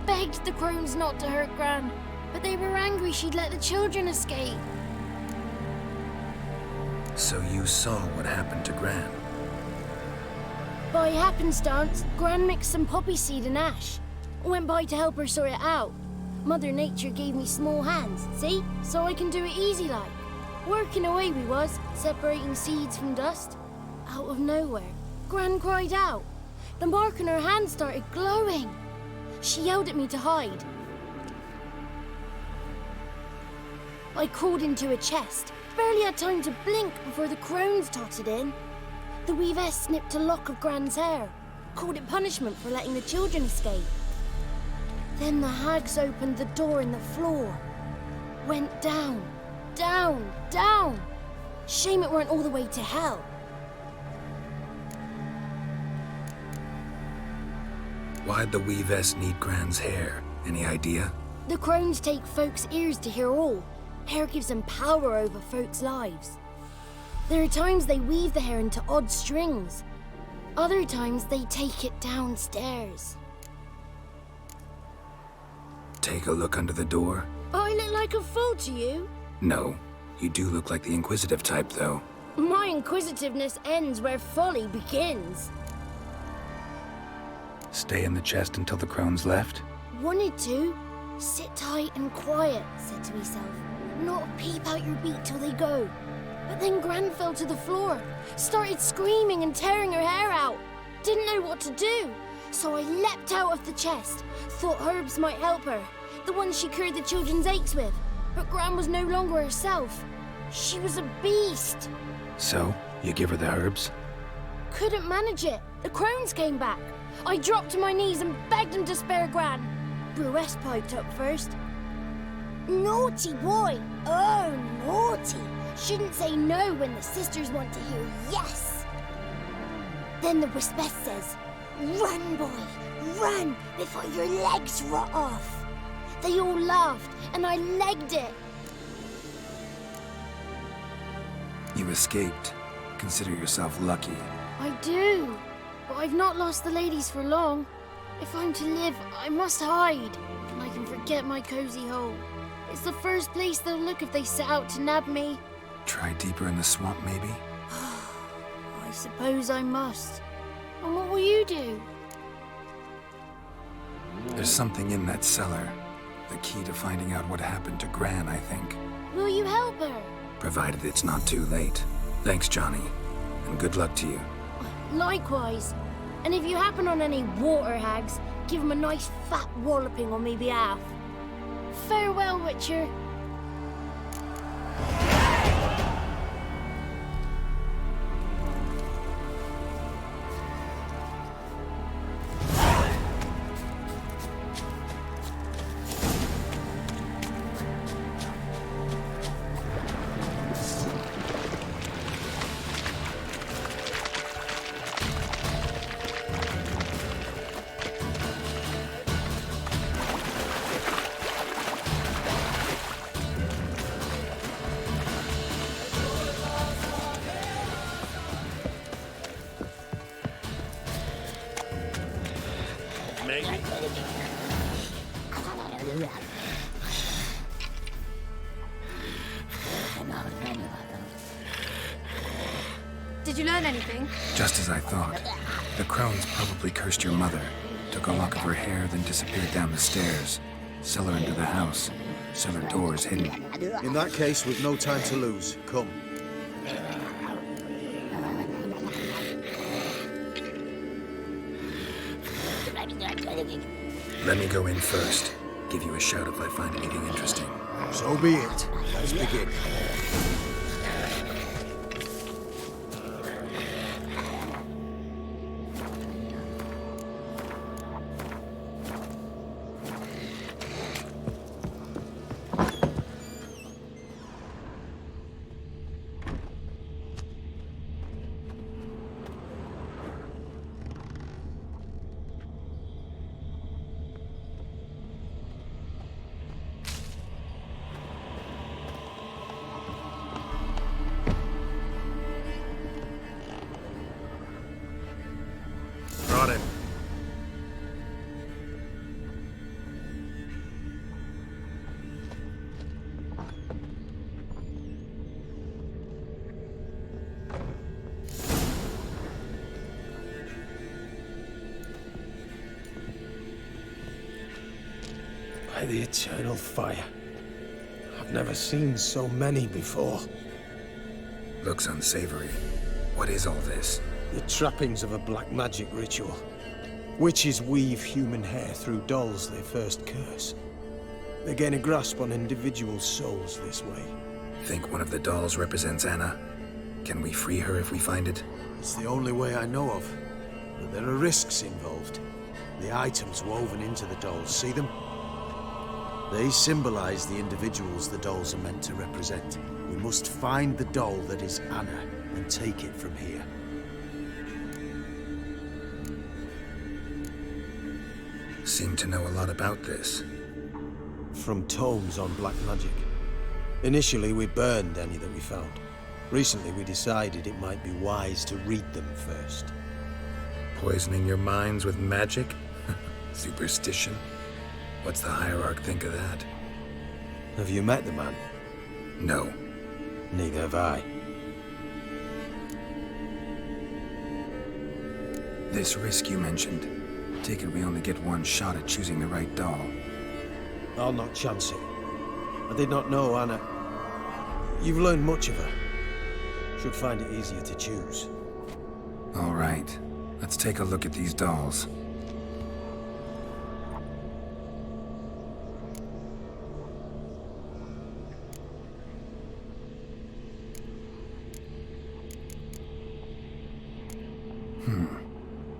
S14: Begged the crones not to hurt Gran, but they were angry she'd let the children escape.
S3: So you saw what happened to Gran?
S14: By happenstance, Gran mixed some poppy seed and ash. Went by to help her sort it out. Mother Nature gave me small hands, see? So I can do it easy like. Working away we was, separating seeds from dust. Out of nowhere, Gran cried out. The mark on her hand started glowing. She yelled at me to hide. I crawled into a chest. Barely had time to blink before the crones totted in. The weavess snipped a lock of Gran's hair. Called it punishment for letting the children escape. Then the hags opened the door in the floor. Went down, down, down. Shame it weren't all the way to hell.
S3: Why'd the weavess need Gran's hair? Any idea?
S14: The crones take folks' ears to hear all. Hair gives them power over folks' lives. There are times they weave the hair into odd strings. Other times they take it downstairs.
S3: Take a look under the door?
S14: I look like a fool to you?
S3: No. You do look like the inquisitive type, though.
S14: My inquisitiveness ends where folly begins.
S3: Stay in the chest until the crones left?
S14: Wanted to. Sit tight and quiet, said to myself. Not peep out your beak till they go. But then Gran fell to the floor. Started screaming and tearing her hair out. Didn't know what to do. So I leapt out of the chest. Thought herbs might help her. The ones she cured the children's aches with. But Gran was no longer herself. She was a beast.
S3: So, you give her the herbs?
S14: Couldn't manage it. The crones came back. I dropped to my knees and begged them to spare Gran. Bruess piped up first. Naughty boy. Oh, naughty. Shouldn't say no when the sisters want to hear yes. Then the Wispess says, run, boy, run, before your legs rot off. They all laughed, and I legged it.
S3: You escaped. Consider yourself lucky.
S14: I do, but I've not lost the ladies for long. If I'm to live, I must hide, and I can forget my cozy hole. It's the first place they'll look if they set out to nab me.
S3: Try deeper in the swamp, maybe?
S14: I suppose I must. And what will you do?
S3: There's something in that cellar. The key to finding out what happened to Gran, I think.
S14: Will you help her?
S3: Provided it's not too late. Thanks, Johnny. And good luck to you.
S14: Likewise. And if you happen on any water hags, give them a nice fat walloping on me behalf. Farewell, Witcher.
S10: Maybe.
S8: Did you learn anything?
S3: Just as I thought. The crones probably cursed your mother, took a lock of her hair, then disappeared down the stairs. Cellar into the house. Cellar doors hidden.
S2: In that case, we've no time to lose. Come.
S3: Let me go in first. Give you a shout if I find anything interesting.
S2: So be it. Let's begin.
S12: Right in.
S11: By the eternal fire. I've never seen so many before.
S3: Looks unsavory. What is all this?
S11: The trappings of a black magic ritual. Witches weave human hair through dolls they first curse. They gain a grasp on individual souls this way.
S3: Think one of the dolls represents Anna? Can we free her if we find it?
S2: It's the only way I know of. But there are risks involved. The items woven into the dolls, see them? They symbolize the individuals the dolls are meant to represent. We must find the doll that is Anna and take it from here.
S3: Seem to know a lot about this.
S11: From tomes on black magic. Initially, we burned any that we found. Recently, we decided it might be wise to read them first.
S3: Poisoning your minds with magic? Superstition? What's the hierarch think of that?
S11: Have you met the man?
S3: No.
S11: Neither have I.
S3: This risk you mentioned. Take it we only get one shot at choosing the right doll.
S11: I'll not chance it. I did not know Anna. You've learned much of her. Should find it easier to choose.
S3: All right. Let's take a look at these dolls.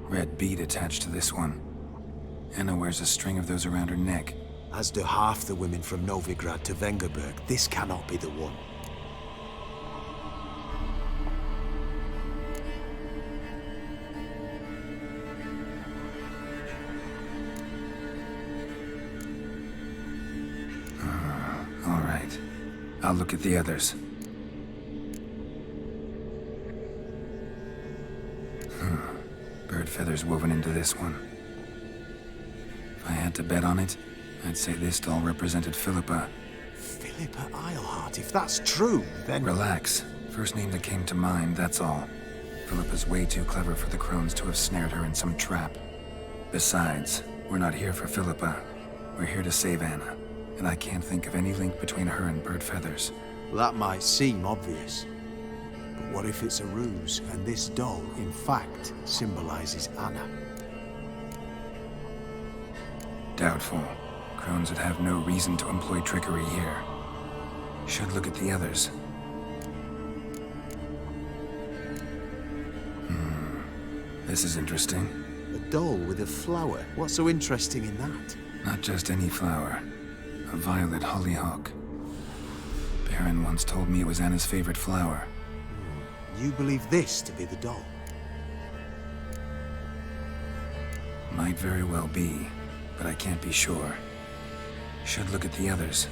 S3: Red bead attached to this one. Anna wears a string of those around her neck.
S2: As do half the women from Novigrad to Vengerberg. This cannot be the one.
S3: All right. I'll look at the others. Bird feathers woven into this one. If I had to bet on it, I'd say this doll represented Philippa.
S2: Philippa Eilhart. If that's true, then...
S13: Relax. First name that came to mind, that's all. Philippa's way too clever for the crones to have snared her in some trap. Besides, we're not here for Philippa. We're here to save Anna. And I can't think of any link between her and Bird Feathers.
S2: Well, that might seem obvious. But what if it's a ruse, and this doll, in fact, symbolizes Anna?
S13: Doubtful. Crones would have no reason to employ trickery here. Should look at the others. This is interesting.
S2: A doll with a flower. What's so interesting in that?
S13: Not just any flower. A violet hollyhock. Baron once told me it was Anna's favorite flower.
S2: You believe this to be the doll?
S13: Might very well be, but I can't be sure. Should look at the others.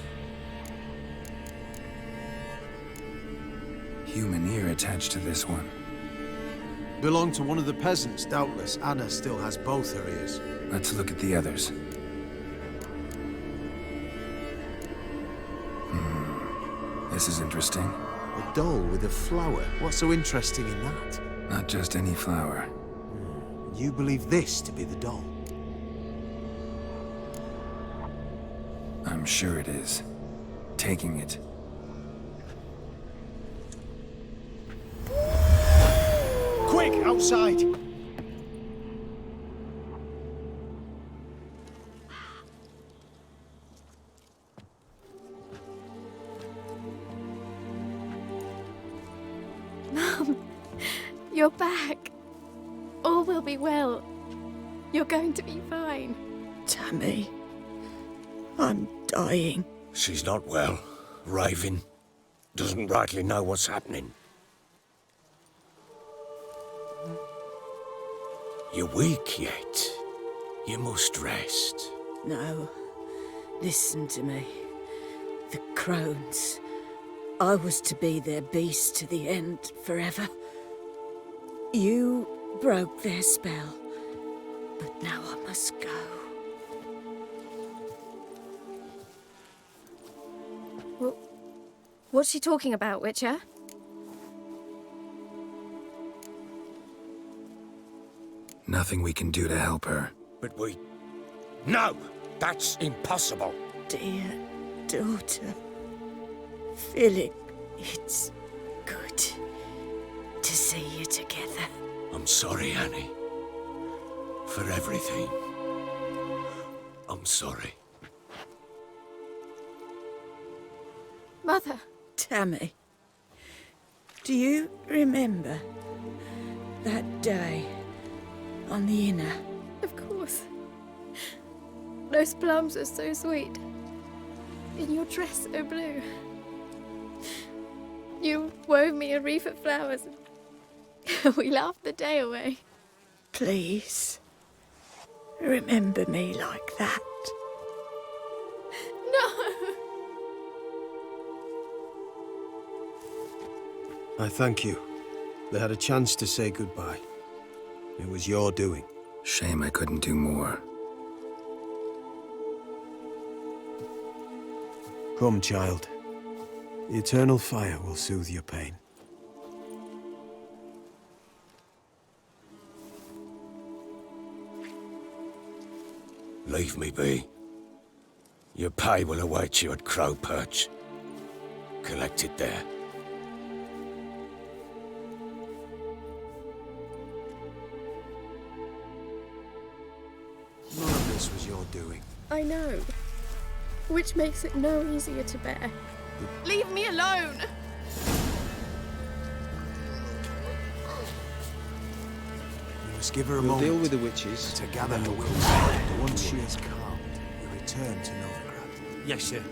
S13: Human ear attached to this one.
S2: Belonged to one of the peasants, doubtless. Anna still has both her ears.
S13: Let's look at the others. This is interesting.
S2: A doll with a flower. What's so interesting in that?
S13: Not just any flower.
S2: You believe this to be the doll?
S13: I'm sure it is. Taking it.
S2: Quick, outside!
S14: Mum, you're back. All will be well. You're going to be fine.
S6: Tammy, I'm dying.
S11: She's not well. Raving. Doesn't rightly know what's happening. You're weak yet. You must rest.
S6: No. Listen to me. The crones. I was to be their beast to the end, forever. You broke their spell. But now I must go.
S14: What's she talking about, Witcher?
S13: Nothing we can do to help her.
S11: But we... No! That's impossible!
S6: Dear daughter, Philip, it's good to see you together.
S11: I'm sorry, Annie. For everything. I'm sorry.
S14: Mother.
S6: Tammy, do you remember that day on the Inner?
S14: Of course. Those plums are so sweet. In your dress so blue. You wove me a wreath of flowers. We laughed the day away.
S6: Please, remember me like that.
S14: No!
S2: I thank you. They had a chance to say goodbye. It was your doing.
S13: Shame I couldn't do more.
S2: Come, child. The eternal fire will soothe your pain.
S11: Leave me be. Your pay will await you at Crow Perch. Collect it there.
S2: None of this was your doing.
S14: I know. Which makes it no easier to bear. Leave me alone!
S2: You must give her a
S15: We'll
S2: moment
S15: deal with the witches.
S2: to gather her will. And once she is calmed, you return to Novigrad.
S15: Yes, sir.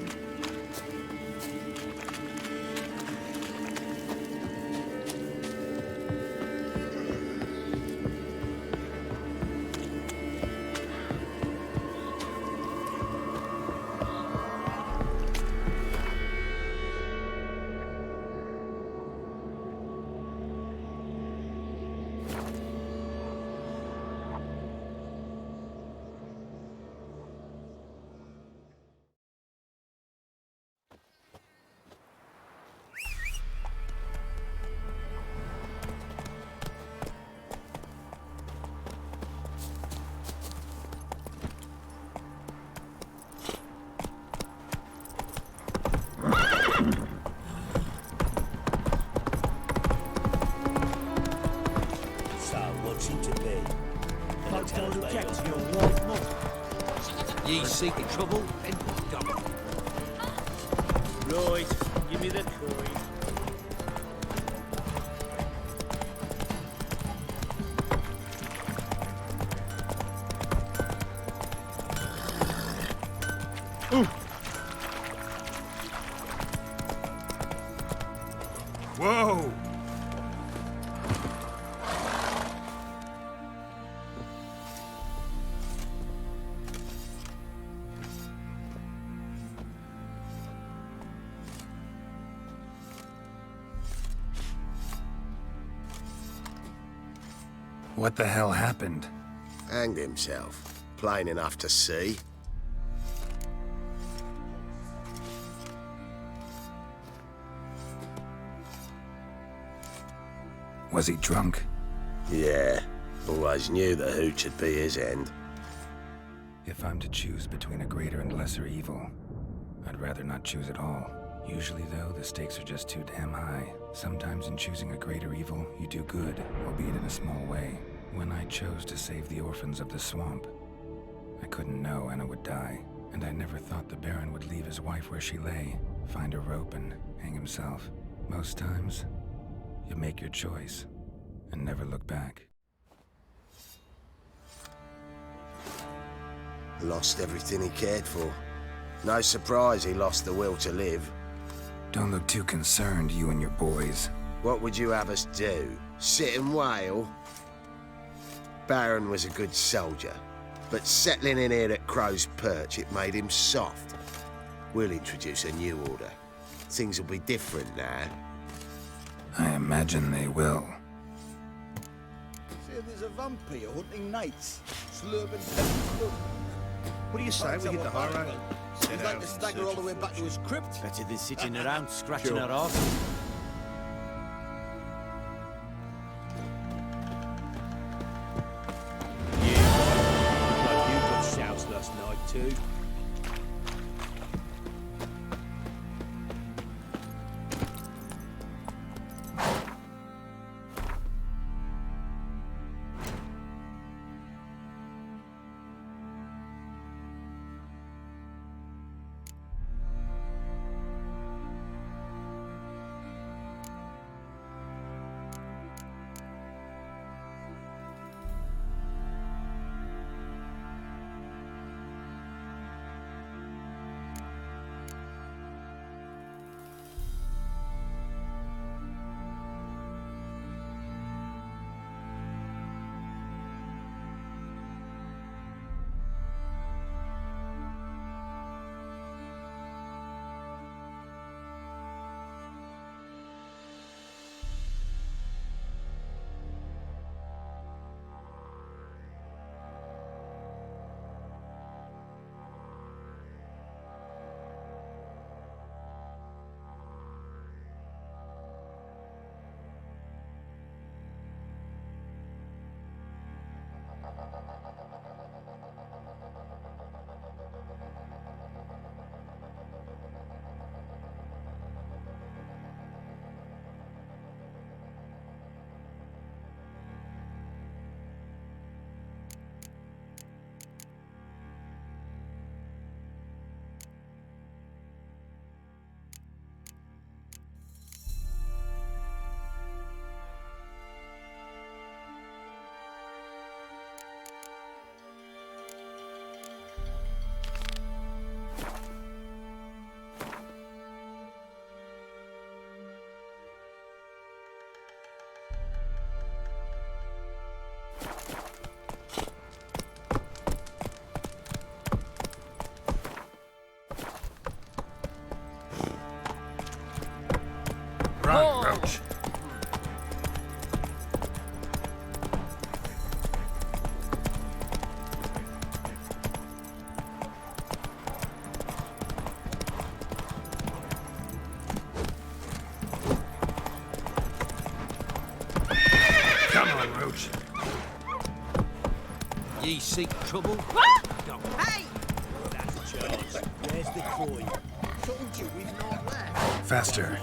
S10: tell her to get to your right mum.
S2: Ye seeking trouble, then double.
S10: Right, give me the coin.
S12: Whoa!
S13: What the hell happened?
S11: Hanged himself. Plain enough to see.
S13: Was he drunk?
S11: Yeah. Always knew the hooch would be his end.
S13: If I'm to choose between a greater and lesser evil, I'd rather not choose at all. Usually, though, the stakes are just too damn high. Sometimes in choosing a greater evil, you do good, albeit in a small way. When I chose to save the orphans of the swamp, I couldn't know Anna would die, and I never thought the Baron would leave his wife where she lay, find a rope and hang himself. Most times, you make your choice and never look back.
S11: Lost everything he cared for. No surprise he lost the will to live.
S13: Don't look too concerned, you and your boys.
S11: What would you have us do? Sit and wail? Baron was a good soldier, but settling in here at Crow's Perch, it made him soft. We'll introduce a new order. Things will be different now.
S13: I imagine they will.
S12: See, there's a vampire hunting knights, slurping peasant blood. What do you say we hit the horror? He'd like to stagger all the way back to his crypt.
S2: Better than sitting around scratching her arse.
S10: Yeah, like you got shouts last night too.
S12: Right, Roach. Come on, Roach.
S2: Ye seek trouble?
S9: Hey!
S10: That's Charles. Where's the coin?
S12: Told you we've not left.
S13: Faster.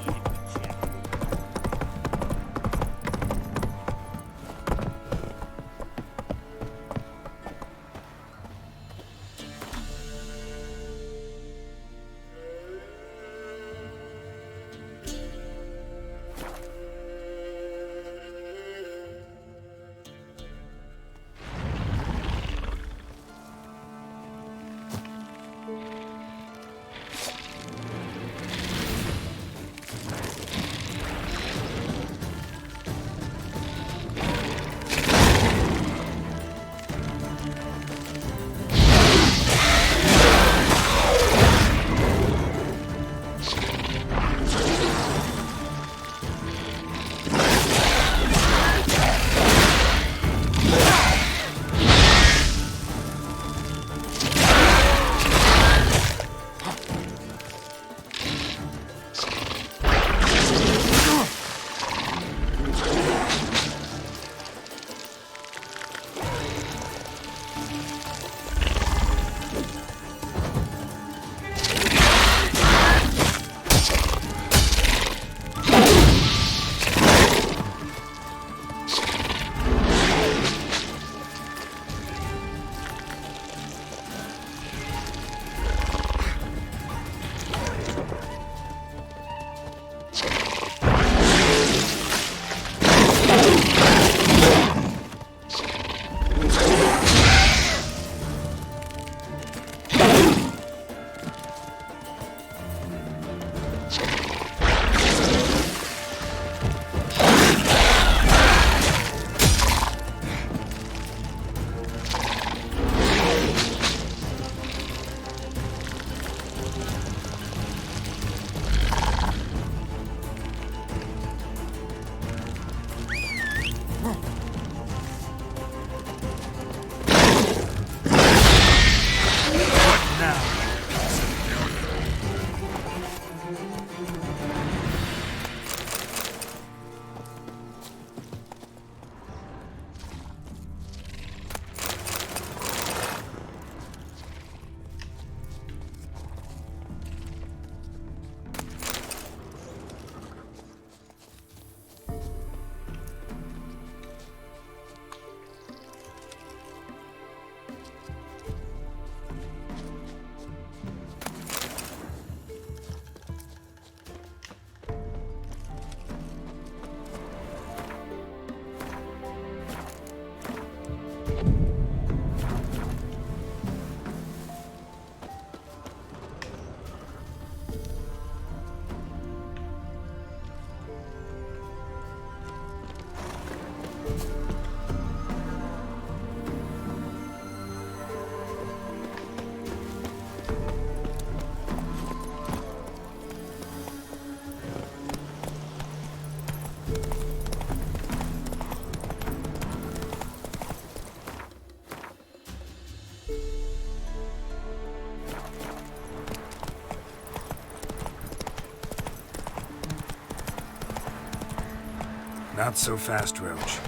S13: Not so fast, Roach.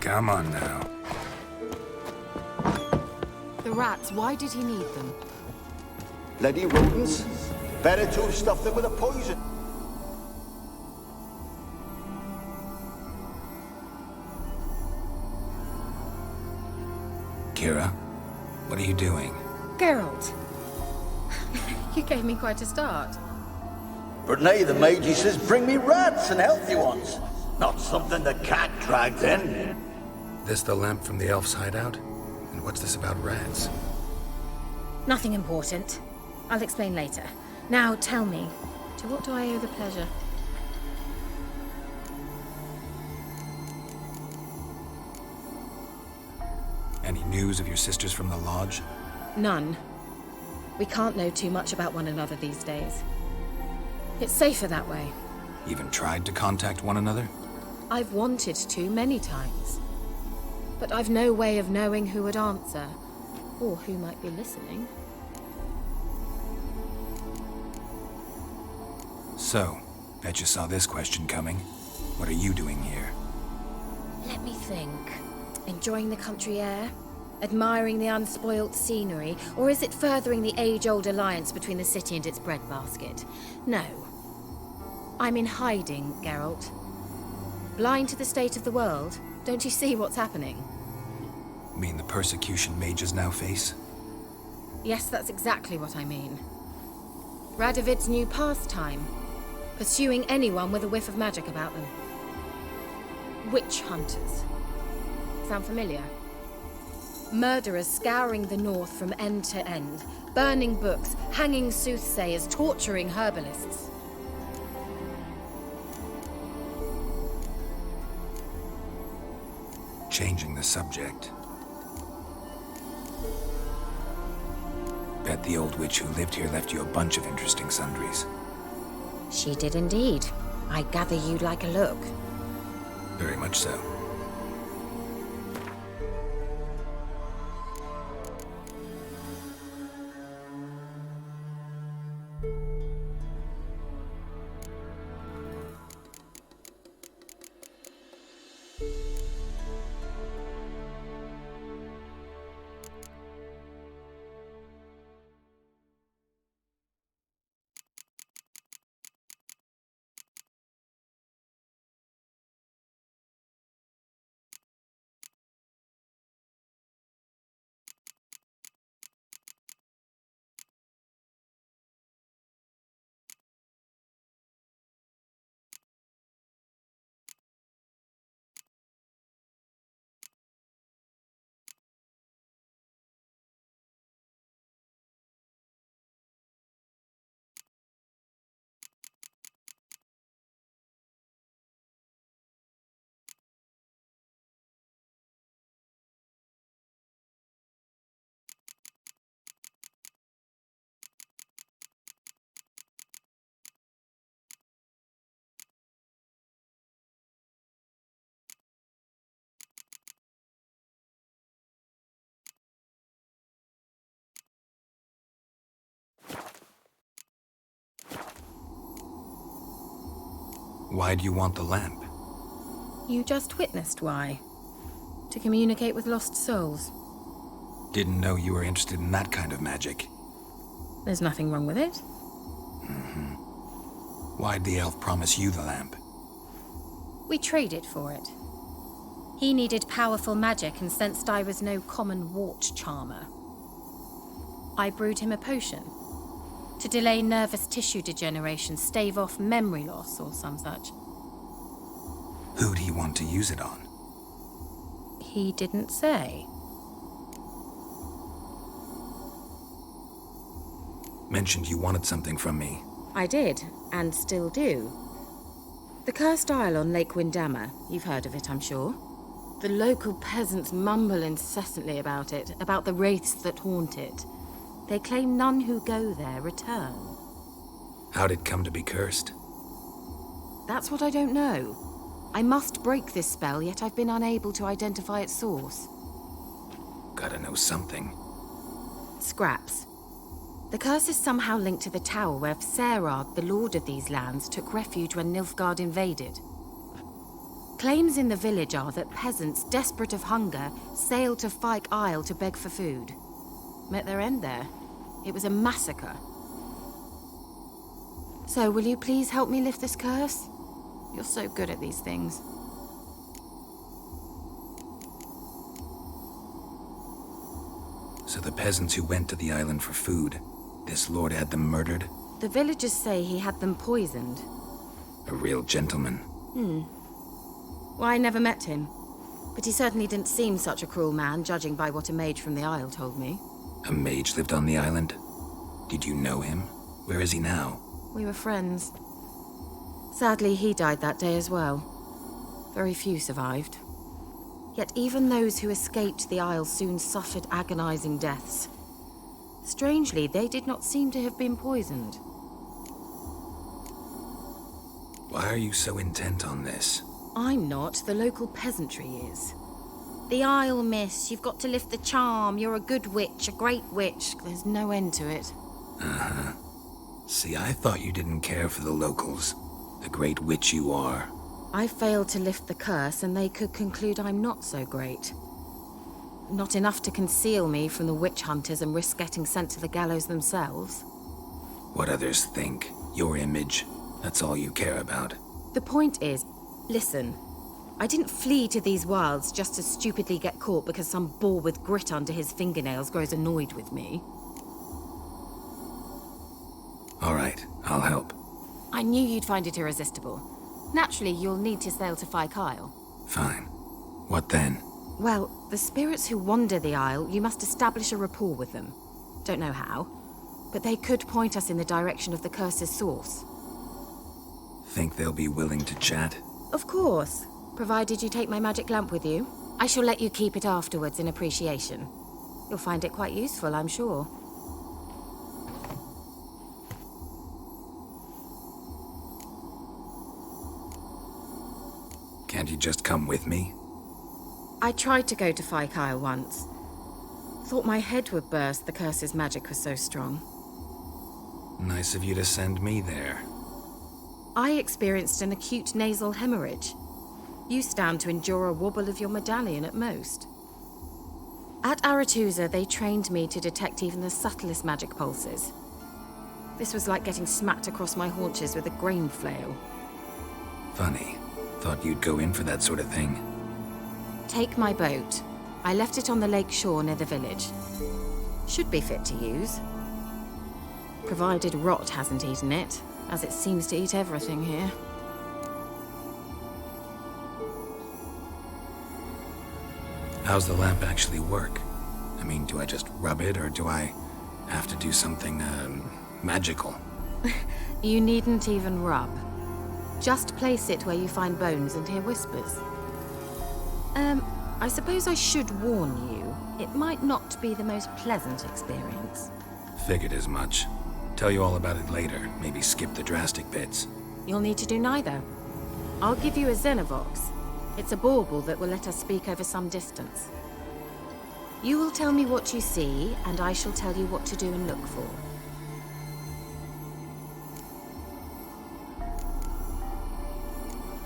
S13: Come on now.
S15: The rats, why did he need them?
S16: Bloody rodents. Better to have stuffed them with a poison.
S13: Kira, what are you doing?
S9: Geralt. You gave me quite a start.
S16: But nay, the mage says, bring me rats and healthy ones. Not something the cat dragged in.
S13: This the lamp from the elf's hideout? And what's this about rats?
S9: Nothing important. I'll explain later. Now tell me, to what do I owe the pleasure?
S13: Any news of your sisters from the lodge?
S9: None. We can't know too much about one another these days. It's safer that way.
S13: Even tried to contact one another?
S9: I've wanted to many times. But I've no way of knowing who would answer, or who might be listening.
S13: So, bet you saw this question coming. What are you doing here?
S9: Let me think. Enjoying the country air? Admiring the unspoilt scenery? Or is it furthering the age-old alliance between the city and its breadbasket? No. I'm in hiding, Geralt. Blind to the state of the world? Don't you see what's happening?
S13: Mean the persecution mages now face?
S9: Yes, that's exactly what I mean. Radovid's new pastime. Pursuing anyone with a whiff of magic about them. Witch hunters. Sound familiar? Murderers scouring the north from end to end, burning books, hanging soothsayers, torturing herbalists.
S13: Changing the subject. Bet the old witch who lived here left you a bunch of interesting sundries.
S9: She did indeed. I gather you'd like a look.
S13: Very much so. Why do you want the lamp?
S9: You just witnessed why. To communicate with lost souls.
S13: Didn't know you were interested in that kind of magic.
S9: There's nothing wrong with it.
S13: Mm-hmm. Why'd the elf promise you the lamp?
S9: We traded for it. He needed powerful magic and sensed I was no common wart charmer. I brewed him a potion. To delay nervous tissue degeneration, stave off memory loss or some such.
S13: Who'd he want to use it on?
S9: He didn't say.
S13: Mentioned you wanted something from me.
S9: I did, and still do. The cursed isle on Lake Windammer, you've heard of it, I'm sure. The local peasants mumble incessantly about it, about the wraiths that haunt it. They claim none who go there return.
S13: How'd it come to be cursed?
S9: That's what I don't know.
S15: I must break this spell, yet I've been unable to identify its source.
S13: Gotta know something.
S15: Scraps. The curse is somehow linked to the tower where Serag, the lord of these lands, took refuge when Nilfgaard invaded. Claims in the village are that peasants, desperate of hunger, sailed to Fyke Isle to beg for food. Met their end there. It was a massacre. So, will you please help me lift this curse? You're so good at these things.
S13: So the peasants who went to the island for food, this lord had them murdered?
S15: The villagers say he had them poisoned.
S13: A real gentleman.
S15: Well, I never met him. But he certainly didn't seem such a cruel man, judging by what a mage from the Isle told me.
S13: A mage lived on the island? Did you know him? Where is he now?
S15: We were friends. Sadly, he died that day as well. Very few survived. Yet even those who escaped the Isle soon suffered agonizing deaths. Strangely, they did not seem to have been poisoned.
S13: Why are you so intent on this?
S15: I'm not. The local peasantry is. The Isle, miss. You've got to lift the charm. You're a good witch, a great witch. There's no end to it.
S13: Uh-huh. See, I thought you didn't care for the locals. The great witch you are.
S15: I failed to lift the curse, and they could conclude I'm not so great. Not enough to conceal me from the witch hunters and risk getting sent to the gallows themselves.
S13: What others think. Your image. That's all you care about.
S15: The point is, listen. I didn't flee to these wilds just to stupidly get caught because some boar with grit under his fingernails grows annoyed with me.
S13: All right, I'll help.
S15: I knew you'd find it irresistible. Naturally, you'll need to sail to Fyke Isle.
S13: Fine. What then?
S15: Well, the spirits who wander the Isle, you must establish a rapport with them. Don't know how, but they could point us in the direction of the curse's source.
S13: Think they'll be willing to chat?
S15: Of course, provided you take my magic lamp with you. I shall let you keep it afterwards in appreciation. You'll find it quite useful, I'm sure.
S13: Can't you just come with me?
S15: I tried to go to Fyke Isle once. Thought my head would burst, the curse's magic was so strong.
S13: Nice of you to send me there.
S15: I experienced an acute nasal hemorrhage. You stand to endure a wobble of your medallion at most. At Aretusa, they trained me to detect even the subtlest magic pulses. This was like getting smacked across my haunches with a grain flail.
S13: Funny. Thought you'd go in for that sort of thing.
S15: Take my boat. I left it on the lake shore near the village. Should be fit to use. Provided rot hasn't eaten it, as it seems to eat everything here.
S13: How's the lamp actually work? I mean, do I just rub it, or do I have to do something, magical?
S15: You needn't even rub. Just place it where you find bones and hear whispers. I suppose I should warn you, it might not be the most pleasant experience.
S13: Figured as much. Tell you all about it later, maybe skip the drastic bits.
S15: You'll need to do neither. I'll give you a Xenovox. It's a bauble that will let us speak over some distance. You will tell me what you see, and I shall tell you what to do and look for.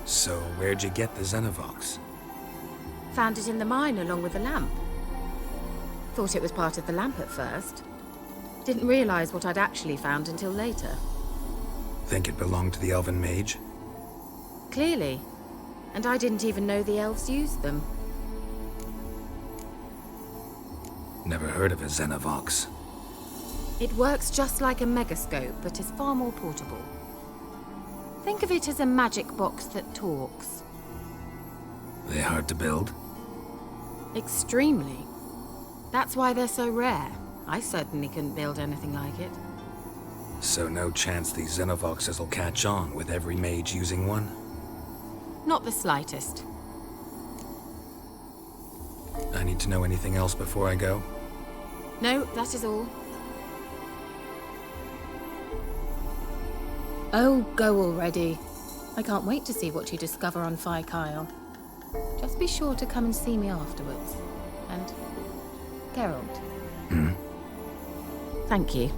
S13: So, where'd you get the Xenovox?
S15: Found it in the mine along with the lamp. Thought it was part of the lamp at first. Didn't realize what I'd actually found until later.
S13: Think it belonged to the elven mage?
S15: Clearly. And I didn't even know the elves used them.
S13: Never heard of a Xenovox.
S15: It works just like a megascope, but is far more portable. Think of it as a magic box that talks.
S13: They hard to build?
S15: Extremely. That's why they're so rare. I certainly couldn't build anything like it.
S13: So no chance these Xenovoxes will catch on with every mage using one?
S15: Not the slightest.
S13: I need to know anything else before I go?
S15: No, that is all.
S6: Oh, go already.
S9: I can't wait to see what you discover on Phi Kyle. Just be sure to come and see me afterwards. And Geralt. Thank you.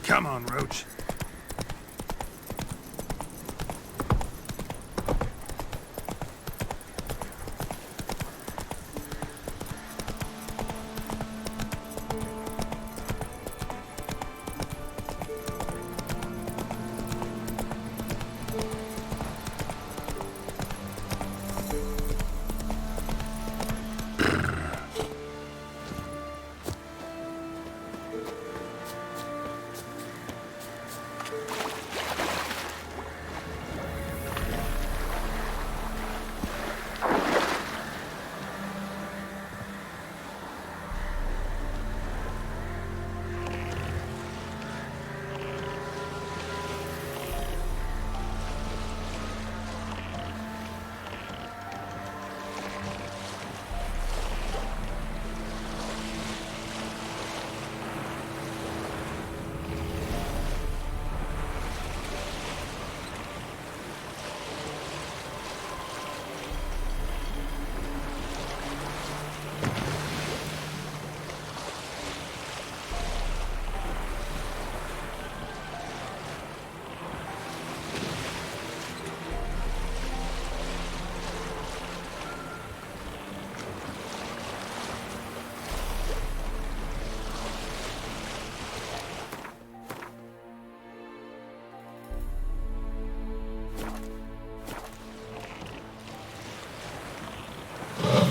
S13: Come on, Roach.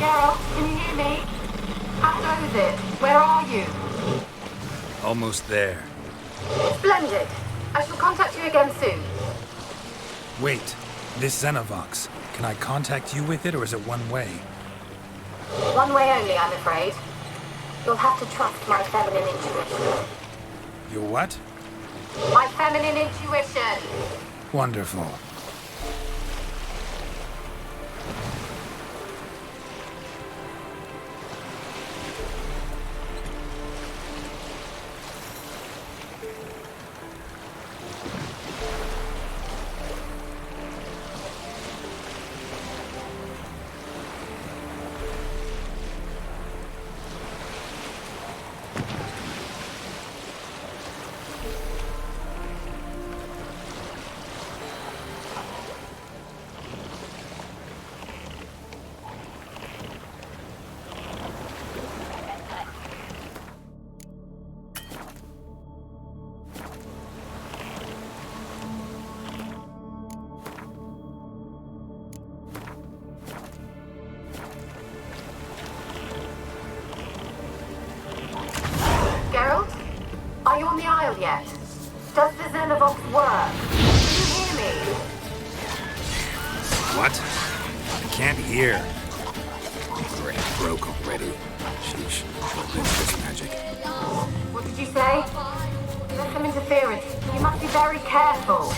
S17: Geralt, can you hear me? How goes it? Where are you?
S13: Almost there.
S17: Splendid. I shall contact you again soon.
S13: Wait, this Xenovox. Can I contact you with it, or is it one way?
S17: One way only, I'm afraid. You'll have to trust my feminine intuition.
S13: Your what?
S17: My feminine intuition.
S13: Wonderful.
S17: Geralt? Are you on the Isle yet? Does the Xenovox work? Can you hear me?
S13: What? I can't hear. Great, broke already. Sheesh. This magic.
S17: What did you say? There's some interference. You must be very careful.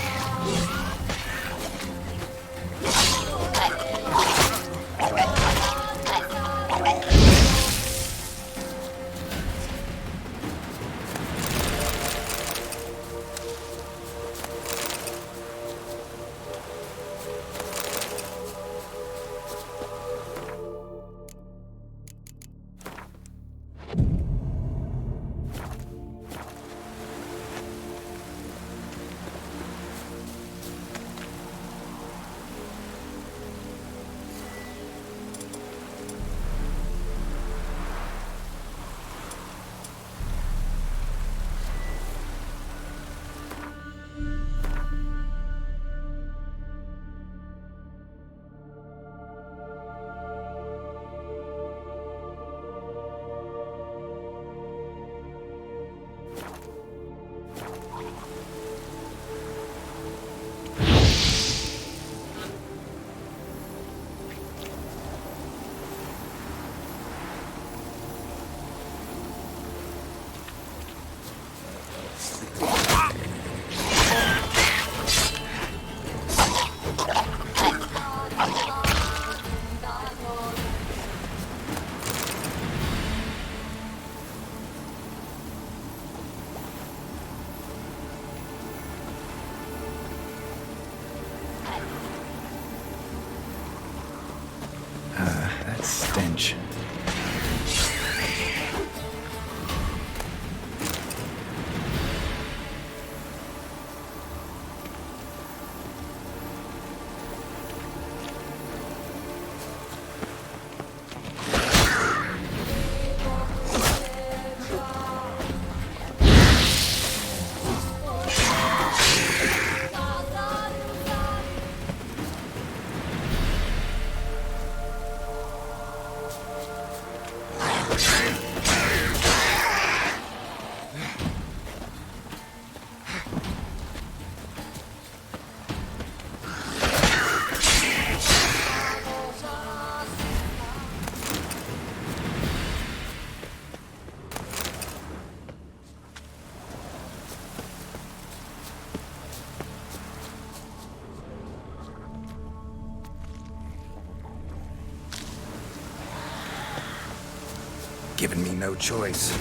S13: given me no choice.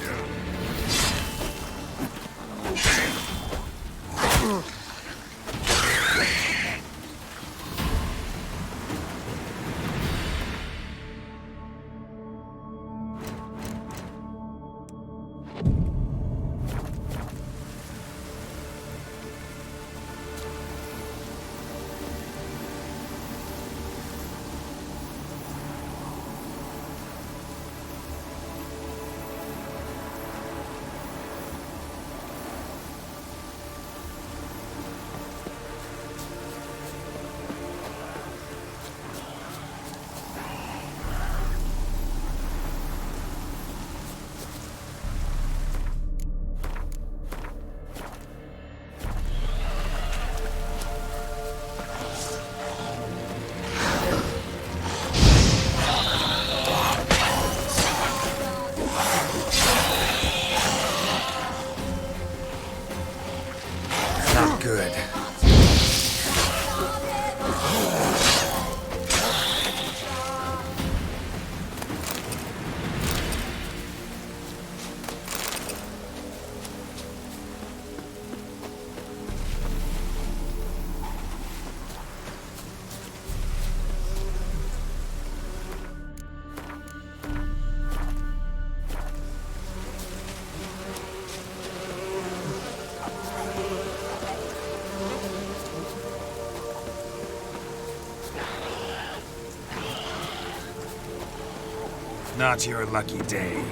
S13: Good. Not your lucky day.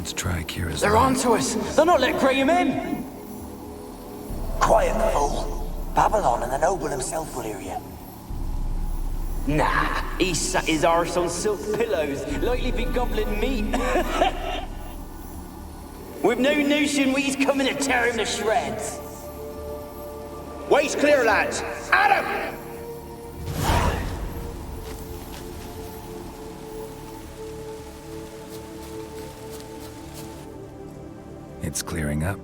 S13: Let's try Kira's.
S18: They're onto us! They're not letting Graham in!
S19: Quiet, fool. Babylon and the noble himself will hear you.
S18: Nah, he sat his arse on silk pillows, likely be gobbling meat. We've no notion we's coming to tear him to shreds.
S10: Way's clear, lads! Adam!
S13: It's clearing up.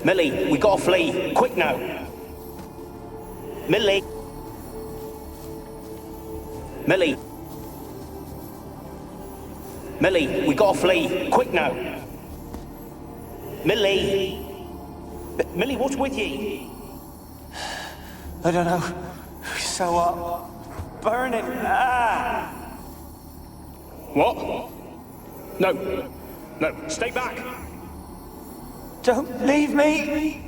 S18: Millie, we gotta flee. Quick now. Millie. Millie. Millie, we gotta flee. Quick now. Millie. Millie, what's with you?
S19: I don't know. So what? Burning. Ah!
S18: What? No. No, stay back.
S19: Don't leave me!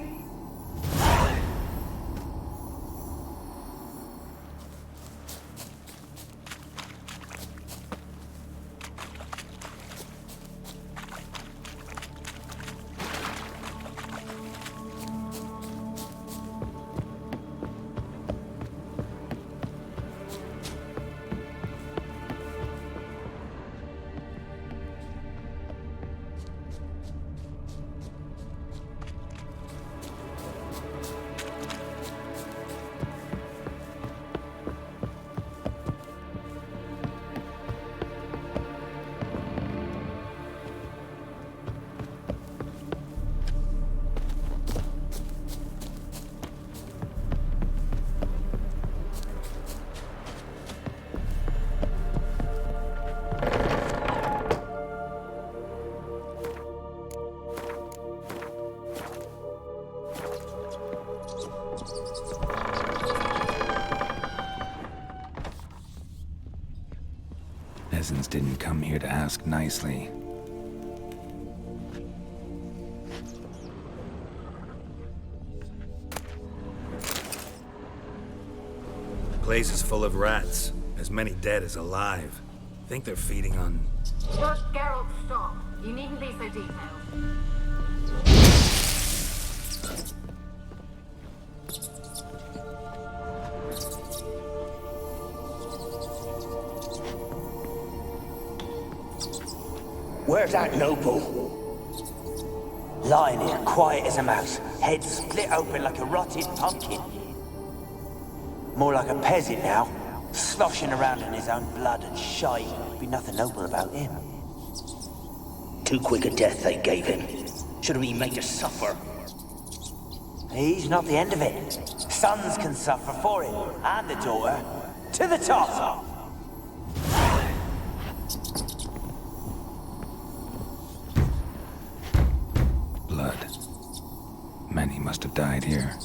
S13: Peasants didn't come here to ask nicely.
S3: The place is full of rats. As many dead as alive. Think they're feeding on...
S17: Just Geralt, stop. You needn't be so detailed.
S19: Where's that noble? Lying here, quiet as a mouse, head split open like a rotted pumpkin. More like a peasant now, sloshing around in his own blood and shite. Be nothing noble about him.
S16: Too quick a death they gave him. Should have been made to suffer.
S19: He's not the end of it. Sons can suffer for him, and the daughter. To the top!
S13: Blood. Many must have died here.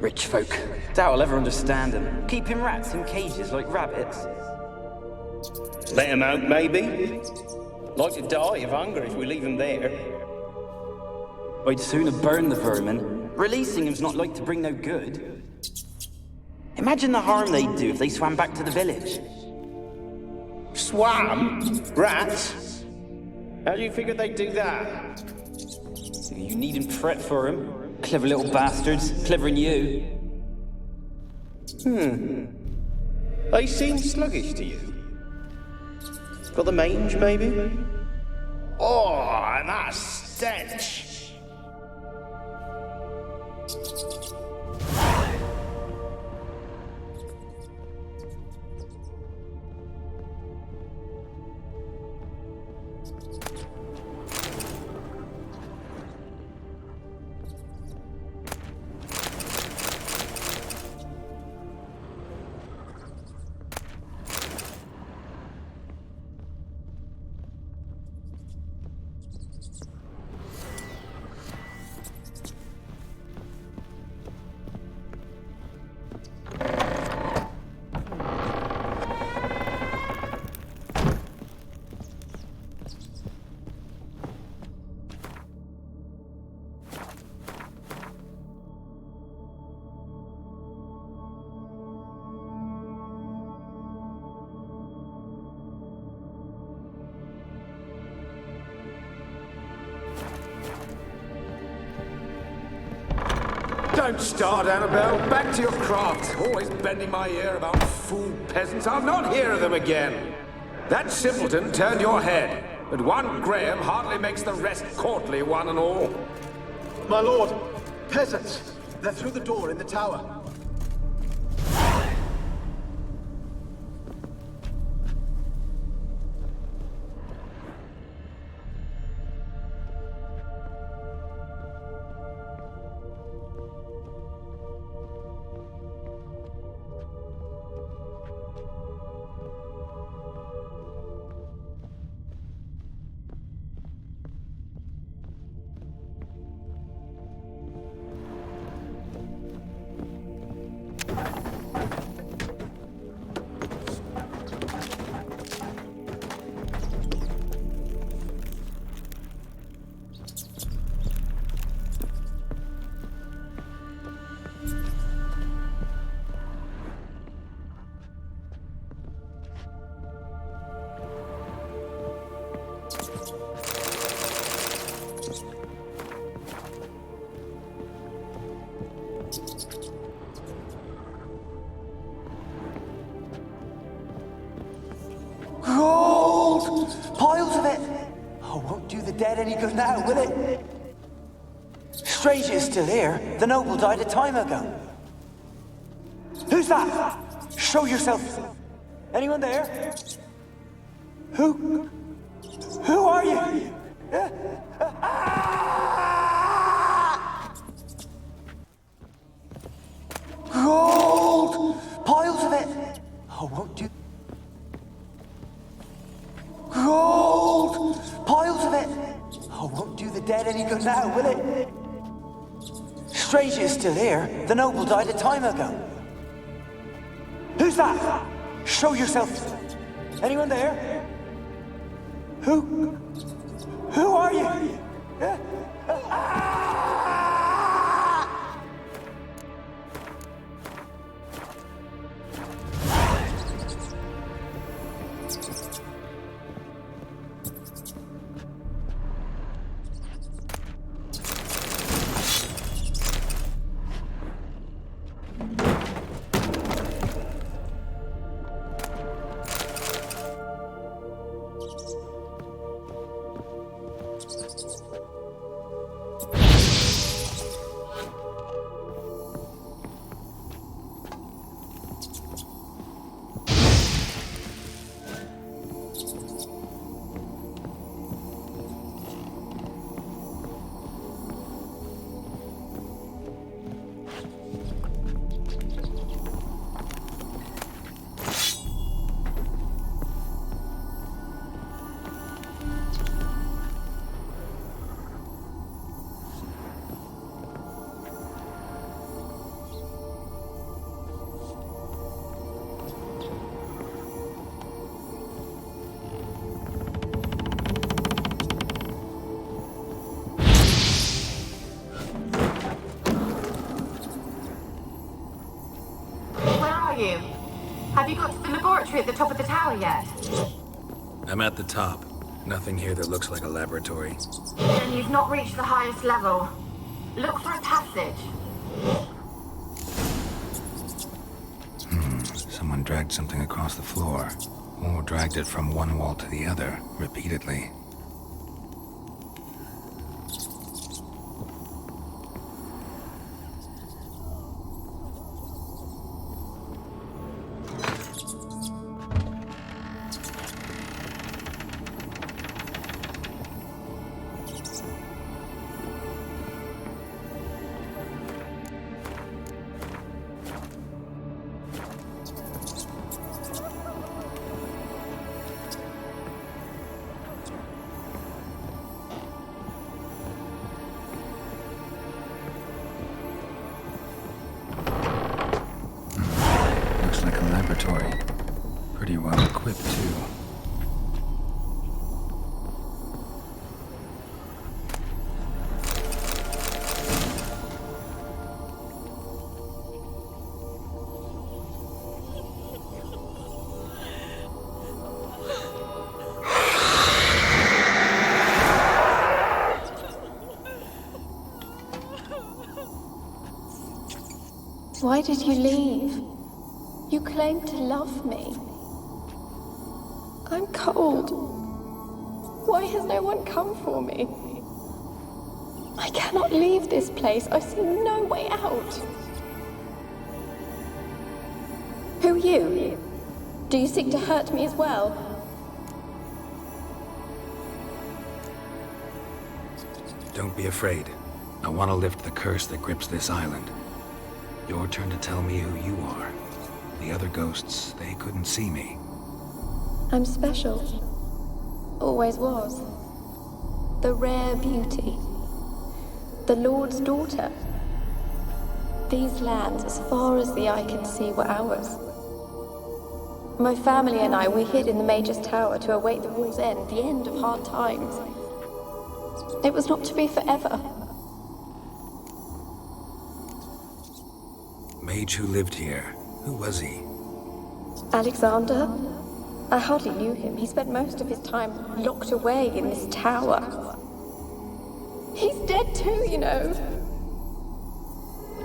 S18: Rich folk. Doubt I'll ever understand them. Keeping rats in cages like rabbits.
S11: Let them out, maybe? Like to die of hunger if we leave them there.
S18: I'd sooner burn the vermin. Releasing them's not like to bring no good. Imagine the harm they'd do if they swam back to the village.
S11: Swam? Rats? How do you figure they'd do that?
S18: You needn't fret for them. Clever little bastards. Clever than you.
S11: They seem sluggish to you. Got the mange, maybe? Oh, and that stench!
S20: Don't start, Annabelle. Back to your craft. Always bending my ear about fool peasants. I'll not hear of them again. That simpleton turned your head, but one Graham hardly makes the rest courtly, one and all.
S21: My lord, peasants. They're through the door in the tower.
S19: Gold! Piles of it! Oh, won't do the dead any good now, will it? Strange it's still here. The noble died a time ago. Who's that? Show yourself. Anyone there? Who are you? Gold! Piles of it! Oh, won't do... Gold! Piles of it! Oh, won't do the dead any good now, will it? Strange it's still here. The noble died a time ago. Who's that? Show yourself. Anyone there? Who are you?
S17: are you? Have you got to the laboratory at the top of the tower yet?
S13: I'm at the top. Nothing here that looks like a laboratory.
S17: Then you've not reached the highest level. Look for a passage.
S13: Someone dragged something across the floor. Or dragged it from one wall to the other, repeatedly. Like a laboratory. Pretty well equipped, too.
S1: Why did you leave? You claimed to love me. I'm cold. Why has no one come for me? I cannot leave this place. I see no way out. Who are you? Do you seek to hurt me as well?
S13: Don't be afraid. I want to lift the curse that grips this island. Your turn to tell me who you are. The other ghosts, they couldn't see me.
S1: I'm special. Always was. The rare beauty. The Lord's daughter. These lands, as far as the eye can see, were ours. My family and I, we hid in the Mage's Tower to await the war's end, the end of hard times. It was not to be forever.
S13: Mage who lived here. Who was he?
S1: Alexander? I hardly knew him. He spent most of his time locked away in this tower. He's dead too, you know.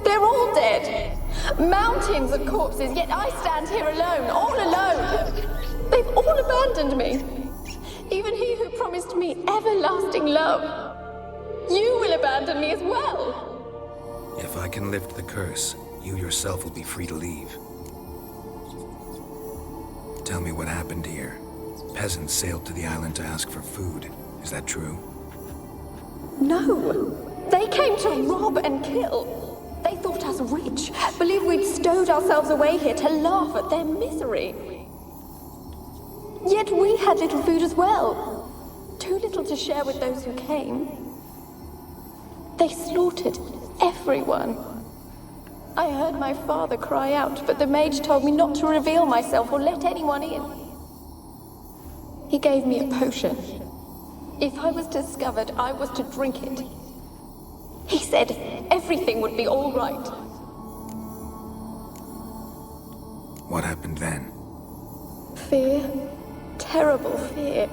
S1: They're all dead. Mountains of corpses, yet I stand here alone, all alone. They've all abandoned me. Even he who promised me everlasting love. You will abandon me as well.
S13: If I can lift the curse, you yourself will be free to leave. Tell me what happened here. Peasants sailed to the island to ask for food. Is that true?
S1: No. They came to rob and kill. They thought us rich, believed we'd stowed ourselves away here to laugh at their misery. Yet we had little food as well. Too little to share with those who came. They slaughtered everyone. I heard my father cry out, but the mage told me not to reveal myself or let anyone in. He gave me a potion. If I was discovered, I was to drink it. He said everything would be all right.
S13: What happened then?
S1: Fear. Terrible fear.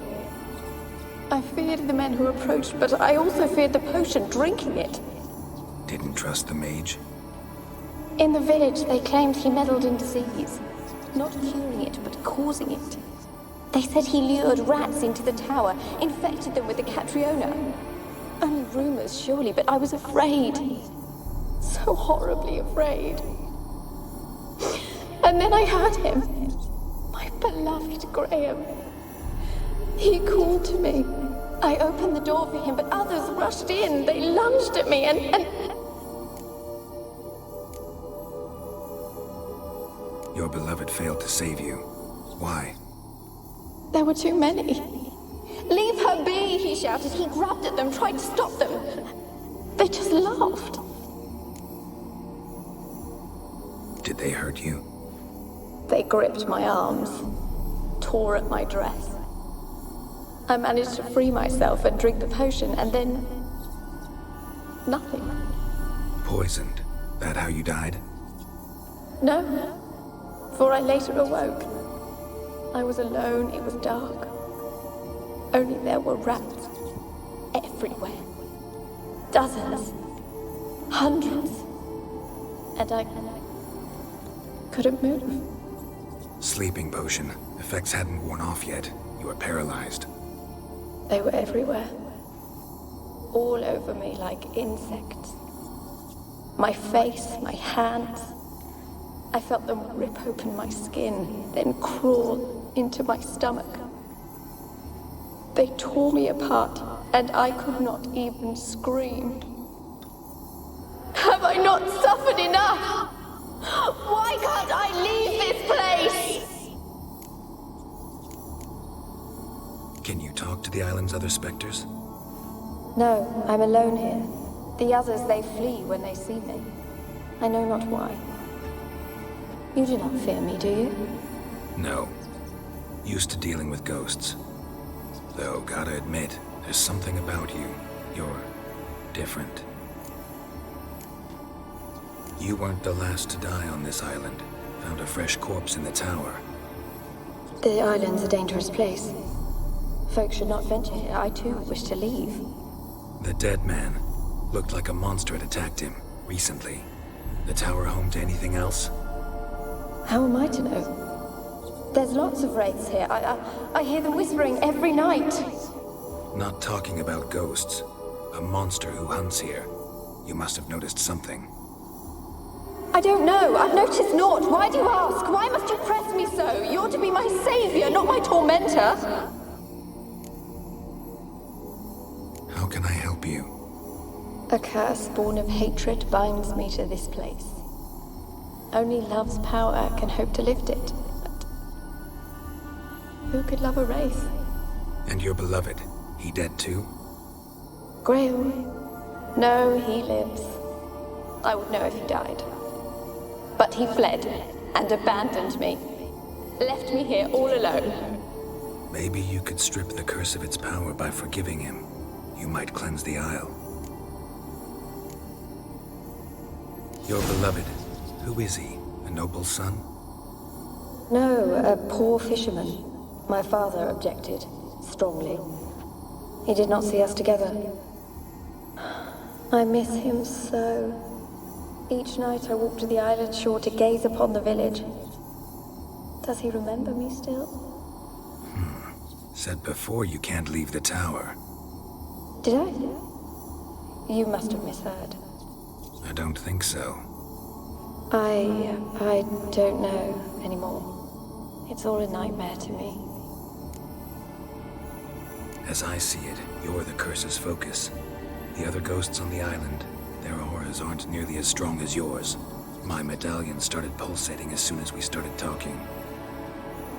S1: I feared the men who approached, but I also feared the potion, drinking it.
S13: Didn't trust the mage?
S1: In the village, they claimed he meddled in disease. Not curing it, but causing it. They said he lured rats into the tower, infected them with the Catriona. Only rumors, surely, but I was afraid. So horribly afraid. And then I heard him. My beloved Graham. He called to me. I opened the door for him, but others rushed in. They lunged at me and...
S13: Your beloved failed to save you. Why?
S1: There were too many. Leave her be, he shouted. He grabbed at them, tried to stop them. They just laughed.
S13: Did they hurt you?
S1: They gripped my arms, tore at my dress. I managed to free myself and drink the potion, and then... nothing.
S13: Poisoned. That how you died?
S1: No. For I later awoke. I was alone, it was dark. Only there were rats everywhere. Dozens. Hundreds. And I couldn't move.
S13: Sleeping potion. Effects hadn't worn off yet. You were paralyzed.
S1: They were everywhere. All over me like insects. My face, my hands. I felt them rip open my skin, then crawl into my stomach. They tore me apart, and I could not even scream. Have I not suffered enough? Why can't I leave this place?
S13: Can you talk to the island's other specters?
S1: No, I'm alone here. The others, they flee when they see me. I know not why. You do not fear me, do you?
S13: No. Used to dealing with ghosts. Though, gotta admit, there's something about you. You're different. You weren't the last to die on this island. Found a fresh corpse in the tower.
S1: The island's a dangerous place. Folks should not venture here. I too wish to leave.
S13: The dead man. Looked like a monster had attacked him, recently. The tower home to anything else?
S1: How am I to know? There's lots of wraiths here. I hear them whispering every night.
S13: Not talking about ghosts. A monster who hunts here. You must have noticed something.
S1: I don't know. I've noticed naught. Why do you ask? Why must you press me so? You're to be my savior, not my tormentor.
S13: How can I help you?
S1: A curse born of hatred binds me to this place. Only love's power can hope to lift it. But who could love a wraith?
S13: And your beloved, he dead too?
S1: Grail? No, he lives. I would know if he died. But he fled and abandoned me. Left me here all alone.
S13: Maybe you could strip the curse of its power by forgiving him. You might cleanse the Isle. Your beloved, who is he? A noble son?
S1: No, a poor fisherman. My father objected, strongly. He did not see us together. I miss him so. Each night I walk to the island shore to gaze upon the village. Does he remember me still?
S13: Said before you can't leave the tower.
S1: Did I? You must have misheard.
S13: I don't think so.
S1: I don't know anymore. It's all a nightmare to me.
S13: As I see it, you're the curse's focus. The other ghosts on the island, their auras aren't nearly as strong as yours. My medallion started pulsating as soon as we started talking.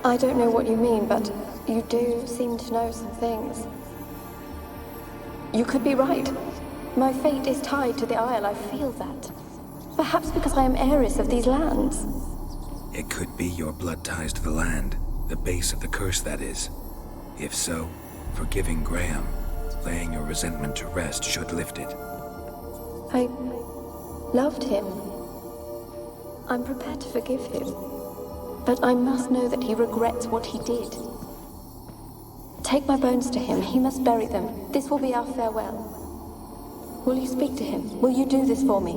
S1: I don't know what you mean, but you do seem to know some things. You could be right. My fate is tied to the Isle, I feel that. Perhaps because I am heiress of these lands.
S13: It could be your blood ties to the land, the base of the curse, that is. If so, forgiving Graham, laying your resentment to rest should lift it.
S1: I loved him. I'm prepared to forgive him. But I must know that he regrets what he did. Take my bones to him. He must bury them. This will be our farewell. Will you speak to him? Will you do this for me?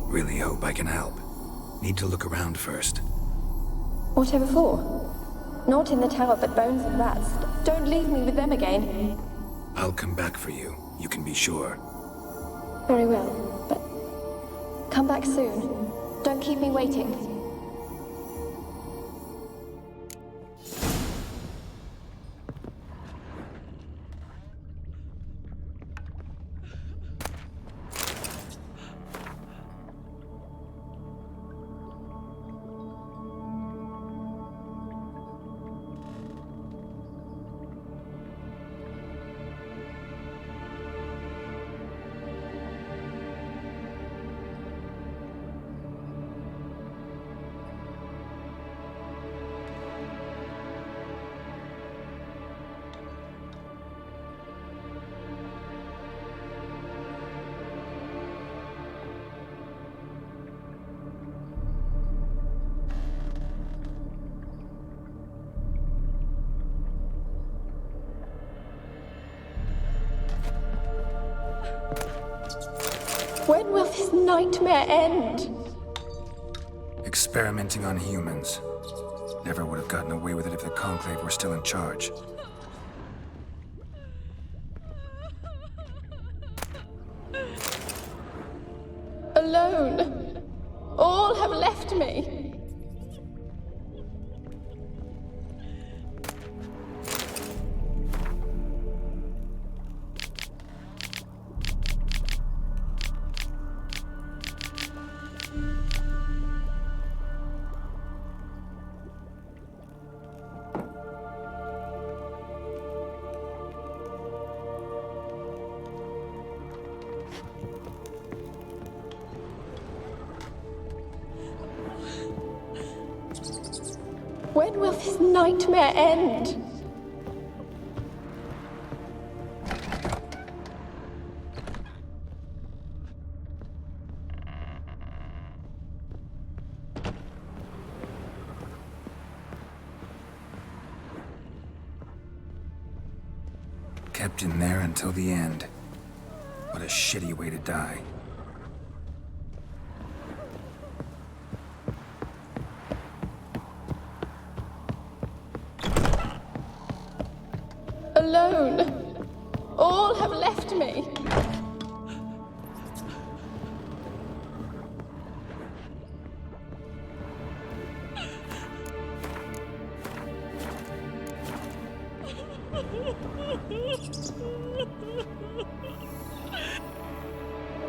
S13: Really hope I can help. Need to look around first.
S1: Whatever for? Not in the tower, but bones and rats. Don't leave me with them again.
S13: I'll come back for you. You can be sure.
S1: Very well, but come back soon. Don't keep me waiting. When will this nightmare end?
S13: Experimenting on humans. Never would have gotten away with it if the Conclave were still in charge.
S1: Alone. All have left me. When will this nightmare end?
S13: Kept in there until the end. What a shitty way to die.
S1: Alone. All have left me.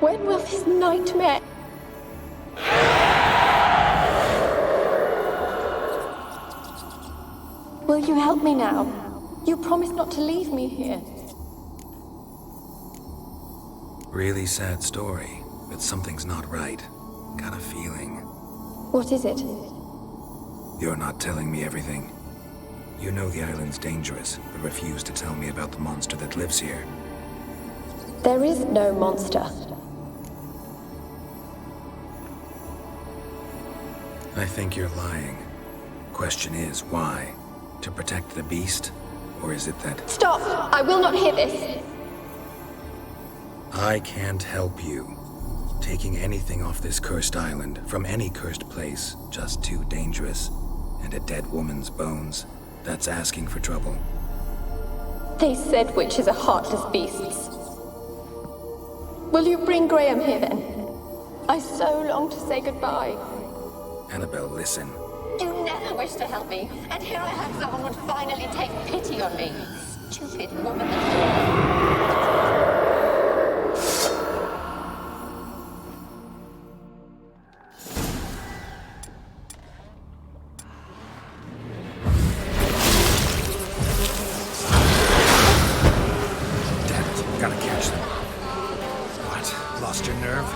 S1: When will this nightmare... Will you help me now? You promised not to leave me here.
S13: Really sad story, but something's not right. Got a feeling.
S1: What is it?
S13: You're not telling me everything. You know the island's dangerous, but refuse to tell me about the monster that lives here.
S1: There is no monster.
S13: I think you're lying. Question is, why? To protect the beast? Or is it that...
S1: Stop! I will not hear this!
S13: I can't help you. Taking anything off this cursed island, from any cursed place, just too dangerous. And a dead woman's bones, that's asking for trouble.
S1: They said witches are heartless beasts. Will you bring Graham here then? I so long to say goodbye.
S13: Annabelle, listen.
S7: You never wished to help me, and here I have someone would finally take pity on me. Stupid woman that
S13: Damn it, gotta catch them. What? Lost your nerve?